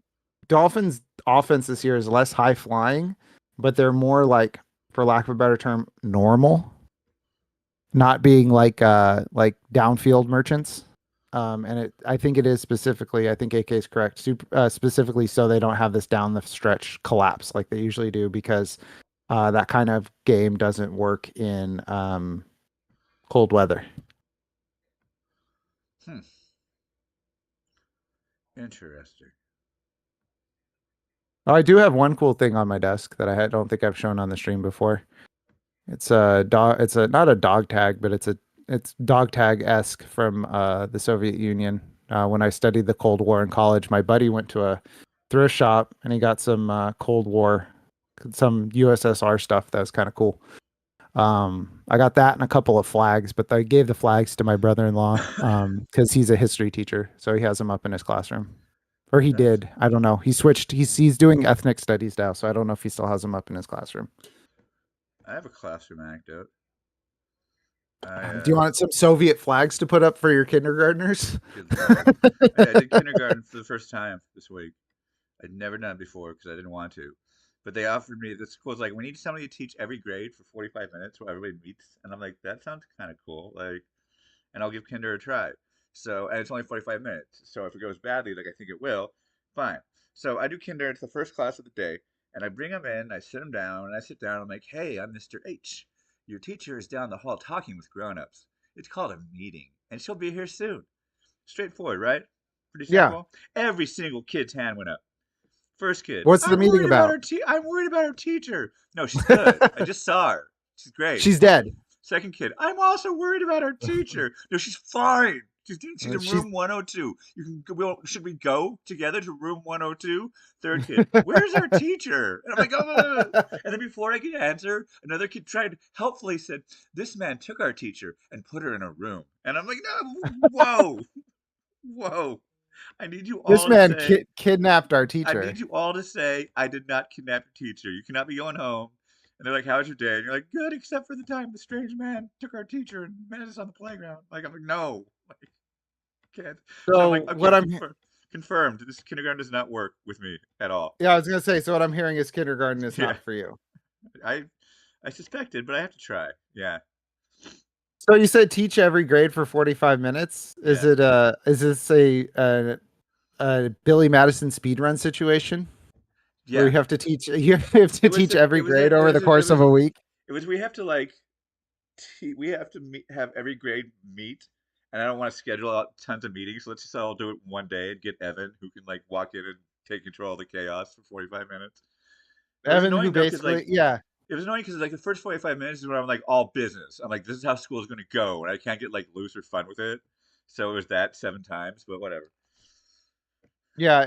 Dolphins offense this year is less high flying, but they're more like, for lack of a better term, normal. Not being like downfield merchants. I think it is specifically, I think AK is correct, specifically so they don't have this down the stretch collapse like they usually do, because that kind of game doesn't work in cold weather. Interesting. Oh, I do have one cool thing on my desk that I don't think I've shown on the stream before. It's a dog. It's not a dog tag, but it's dog tag-esque from the Soviet Union. When I studied the Cold War in college, my buddy went to a thrift shop and he got some Cold War, some USSR stuff that was kind of cool. I got that and a couple of flags, but I gave the flags to my brother-in-law because he's a history teacher, so he has them up in his classroom. Or he Nice. did. I don't know. He switched. He's doing ethnic studies now, so I don't know if he still has them up in his classroom. I have a classroom anecdote. I Do you want some Soviet flags to put up for your kindergartners? good lord, I did kindergarten for the first time this week. I'd never done it before because I didn't want to. But they offered me, the school's like, we need somebody to teach every grade for 45 minutes while everybody meets. And I'm like, that sounds kind of cool. Like, and I'll give kinder a try. So, and it's only 45 minutes. So if it goes badly, like I think it will, fine. So I do kinder. It's the first class of the day. And I bring them in, I sit them down, and I sit down. I'm like, hey, I'm Mr. H. Your teacher is down the hall talking with grown-ups. It's called a meeting, and she'll be here soon. Straightforward, right? Pretty Yeah. simple. Every single kid's hand went up. First kid, What's the meeting about? I'm worried about her teacher. No, she's good. I just saw her. She's great. She's dead. Second kid, I'm also worried about our teacher. No, she's fine. She's in She's room 102. Should we go together to room 102? Third kid, where's our teacher? And I'm like, oh. And then before I could answer, another kid tried helpfully said, this man took our teacher and put her in a room. And I'm like, no, whoa, whoa. I need you this all to man say, kidnapped our I need teacher. you all to say, I did not kidnap your teacher. You cannot be going home. And they're like, how was your day? And you're like, good, except for the time the strange man took our teacher and met us on the playground. Like, I'm like, no. Like, can't. So I'm So like, okay, what I'm confirmed. This kindergarten does not work with me at all. yeah, I was gonna say. So what I'm hearing is kindergarten is Yeah, not for you. I I suspected, but I have to try. Yeah, So you said teach every grade for 45 minutes. yeah, Is this a Billy Madison speedrun situation where yeah. you have to teach It every was a, grade over the course of a week? it was. We have to like we have to have every grade meet, and I don't want to schedule out tons of meetings. So let's just all do it one day and get Evan, who can like walk in and take control of the chaos for 45 minutes. It was Evan, who annoying though, because basically, like yeah, it was annoying because like the first 45 minutes is when I'm like all business. I'm like, this is how school is going to go, and I can't get like loose or fun with it. So it was that 7 times, but whatever. yeah,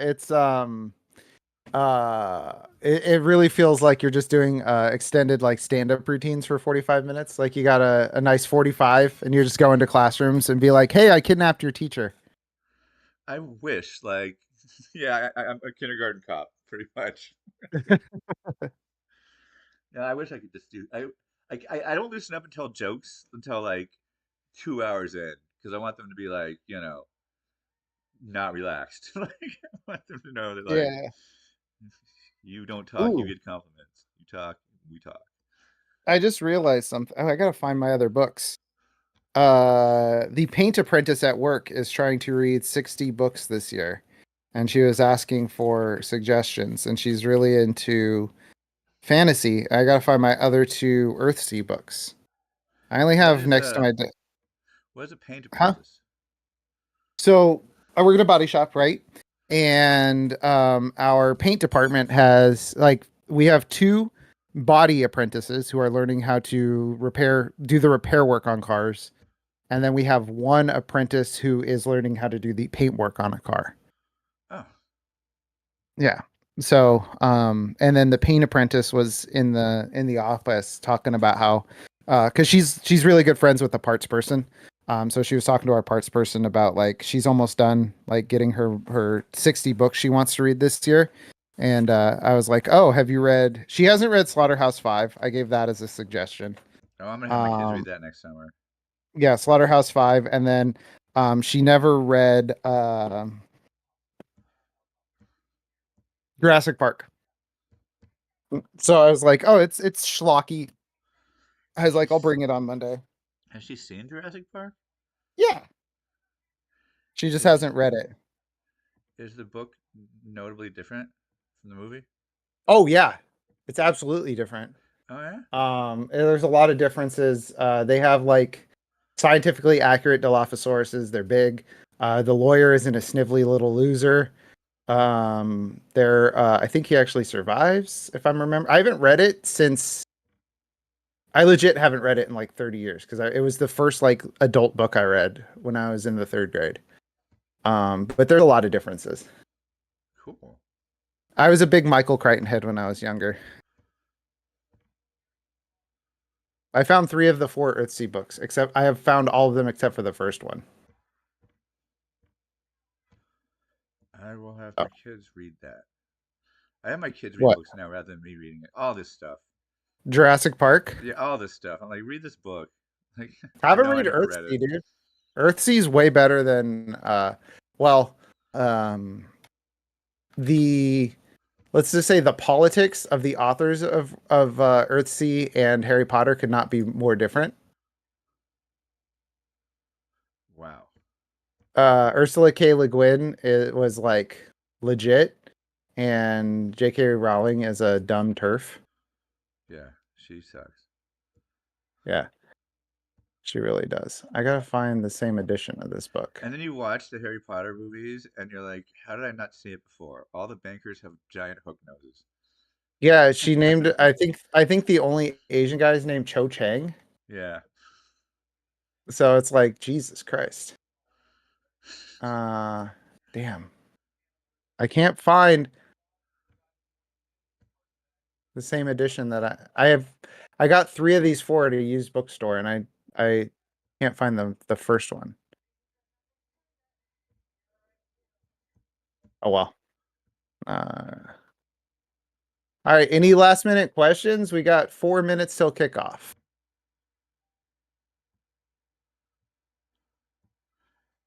it really feels like you're just doing extended like stand-up routines for 45 minutes. Like you got a nice 45 and you're just going to classrooms and be like, hey, I kidnapped your teacher. I wish like yeah, I'm a kindergarten cop pretty much. Yeah, I wish I could just do. I don't loosen up and tell jokes until like 2 hours in because I want them to be like not relaxed. Like I want them to know that like Yeah. you don't talk, you Ooh, get compliments. You talk, we talk. I just realized something. Oh, I gotta find my other books. The paint apprentice at work is trying to read 60 books this year, and she was asking for suggestions, and she's really into fantasy. I gotta find my other two Earthsea books. I only What have is next to my what is a paint huh? apprentice? So I work at a body shop, right? And our paint department has like we have two body apprentices who are learning how to do the repair work on cars. And then we have one apprentice who is learning how to do the paint work on a car. Oh, Yeah. So, and then the paint apprentice was in the office talking about how, because she's really good friends with the parts person. So she was talking to our parts person about like she's almost done like getting her 60 books she wants to read this year. And I was like, oh, have you read? She hasn't read Slaughterhouse Five. I gave that as a suggestion. no, I'm gonna have my kids read Um, that next summer. yeah, Slaughterhouse Five, and then she never read Jurassic Park. So I was like, oh, it's schlocky. I was like, I'll bring it on Monday. Has she seen Jurassic Park? Yeah, she just Is hasn't read it. is the book notably different from the movie? Oh yeah, it's absolutely different. Oh yeah. There's a lot of differences. They have like scientifically accurate Dilophosauruses. They're big. The lawyer isn't a snivelly little loser. I think he actually survives, if I'm remember. I haven't read it since I legit haven't read it in like 30 years because it was the first like adult book I read when I was in the third grade. But there's a lot of differences. Cool. I was a big Michael Crichton head when I was younger. I found 3 of the 4 Earthsea books, except I have found all of them except for the first one. I will have Oh, my kids read that. I have my kids read what? books now rather than me reading it. All this stuff. Jurassic Park? Yeah, all this stuff. I'm like, read this book. Like, I Have a know I read never read it. Earthsea, dude. Earthsea's way better than well, um the let's just say the politics of the authors of Earthsea and Harry Potter could not be more different. Wow. Ursula K. Le Guin was like legit, and J.K. Rowling is a dumb turf. Yeah, she sucks. Yeah, she really does. I gotta find the same edition of this book. And then you watch the Harry Potter movies, and you're like, how did I not see it before? All the bankers have giant hook noses. Yeah, she named. I think the only Asian guy is named Cho Chang. Yeah. So it's like Jesus Christ. Uh, damn. I can't find the same edition that I have. I got 3 of these 4 at a used bookstore, and I can't find the first one. Oh well. All right. Any last minute questions? We got 4 minutes till kickoff.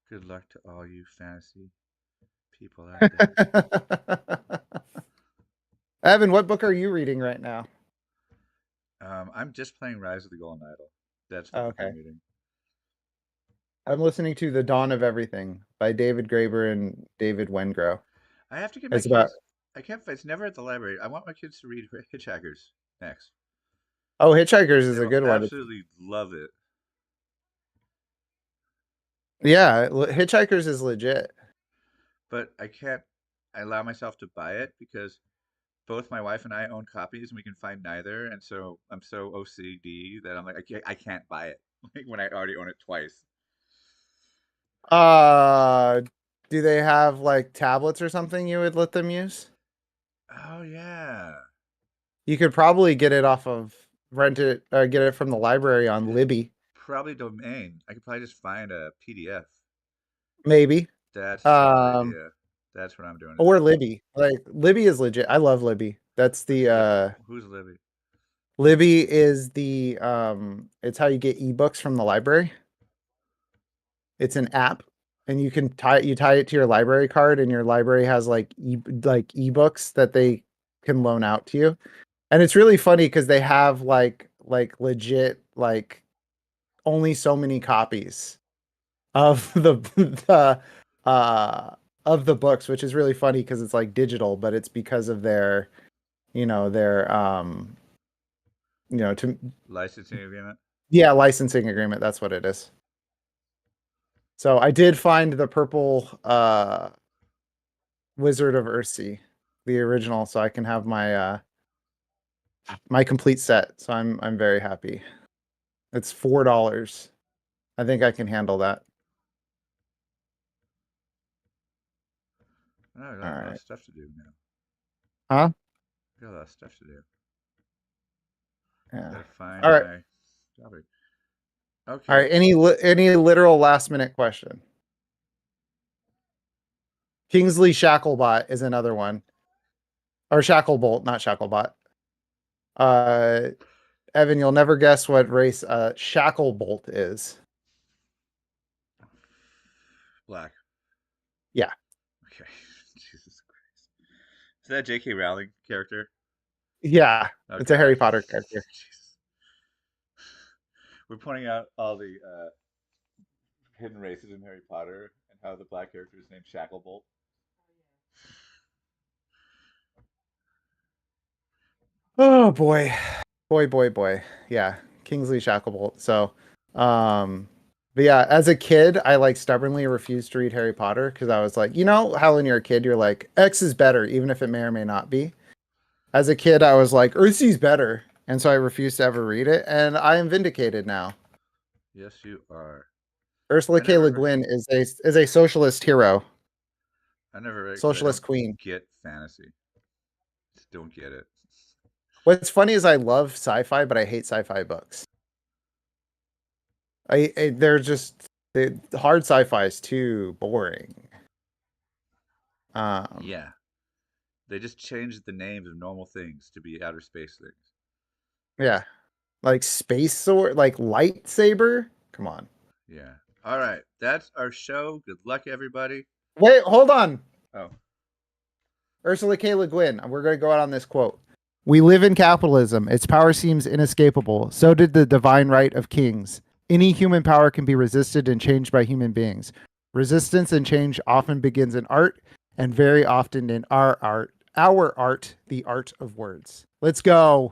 Good luck to all you fantasy people out there. Evan, what book are you reading right now? I'm just playing Rise of the Golden Idol. That's the Oh, book okay. I'm reading. I'm listening to The Dawn of Everything by David Graeber and David Wengrow. I have to get my It's about kids. I can't. It's never at the library. I want my kids to read Hitchhikers next. Oh, Hitchhikers is They a will good one. absolutely love it. Yeah, Hitchhikers is legit. But I can't allow myself to buy it because both my wife and I own copies and we can find neither. And so I'm so OCD that I'm like, I can't buy it like when I already own it twice. Uh, do they have like tablets or something you would let them use? Oh yeah. You could probably get it off of rent it get it from the library on It's Libby, probably domain. I could probably just find a PDF. maybe. That's a good Um, idea. That's what I'm doing or today. Libby. Like Libby is legit. I love Libby. That's the Yeah. Who's Libby? Libby is the it's how you get ebooks from the library. It's an app, and you tie it to your library card, and your library has like ebooks that they can loan out to you. And it's really funny because they have like legit like only so many copies of the uh of the books, which is really funny because it's like digital, but it's because of their to Licensing agreement. yeah, licensing agreement. That's what it is. So I did find the purple Wizard of Earthsea, the original, so I can have my complete set. So I'm very happy. It's $4. I think I can handle that. Oh, I All got a lot of right. stuff to do now. Huh? I got a lot of stuff to do. Yeah. Gotta find All right. my topic. All Okay. right. Any literal last minute question? Kingsley Shacklebot is another one. Or Shacklebolt, not Shacklebot. Uh Evan, you'll never guess what race Shacklebolt is. Black. Yeah. Okay. Jesus Christ. Is that a J.K. Rowling character? Yeah. It's a Okay. Harry Potter character. Jesus. We're pointing out all the hidden races in Harry Potter and how the black character is named Shacklebolt. Oh boy. Boy. Yeah. Kingsley Shacklebolt. So but yeah, as a kid, I like stubbornly refused to read Harry Potter because I was like, you know how when you're a kid, you're like, X is better, even if it may or may not be. As a kid, I was like, Earthsea's better. And so I refused to ever read it. And I am vindicated now. Yes, you are. Ursula I K. Le never, Guin is a socialist hero, I never read because I socialist don't queen. get fantasy. Just don't get it. What's funny is I love sci-fi, but I hate sci-fi books. They're just the hard sci-fi is too boring. Yeah, they just changed the names of normal things to be outer space things. Yeah, like space sword, like lightsaber. Come on. Yeah. All right, that's our show. Good luck, everybody. Wait, hold on. Oh, Ursula K. Le Guin. We're going to go out on this quote. We live in capitalism. Its power seems inescapable. So did the divine right of kings. Any human power can be resisted and changed by human beings. Resistance and change often begins in art, and very often in our art, the art of words. Let's go.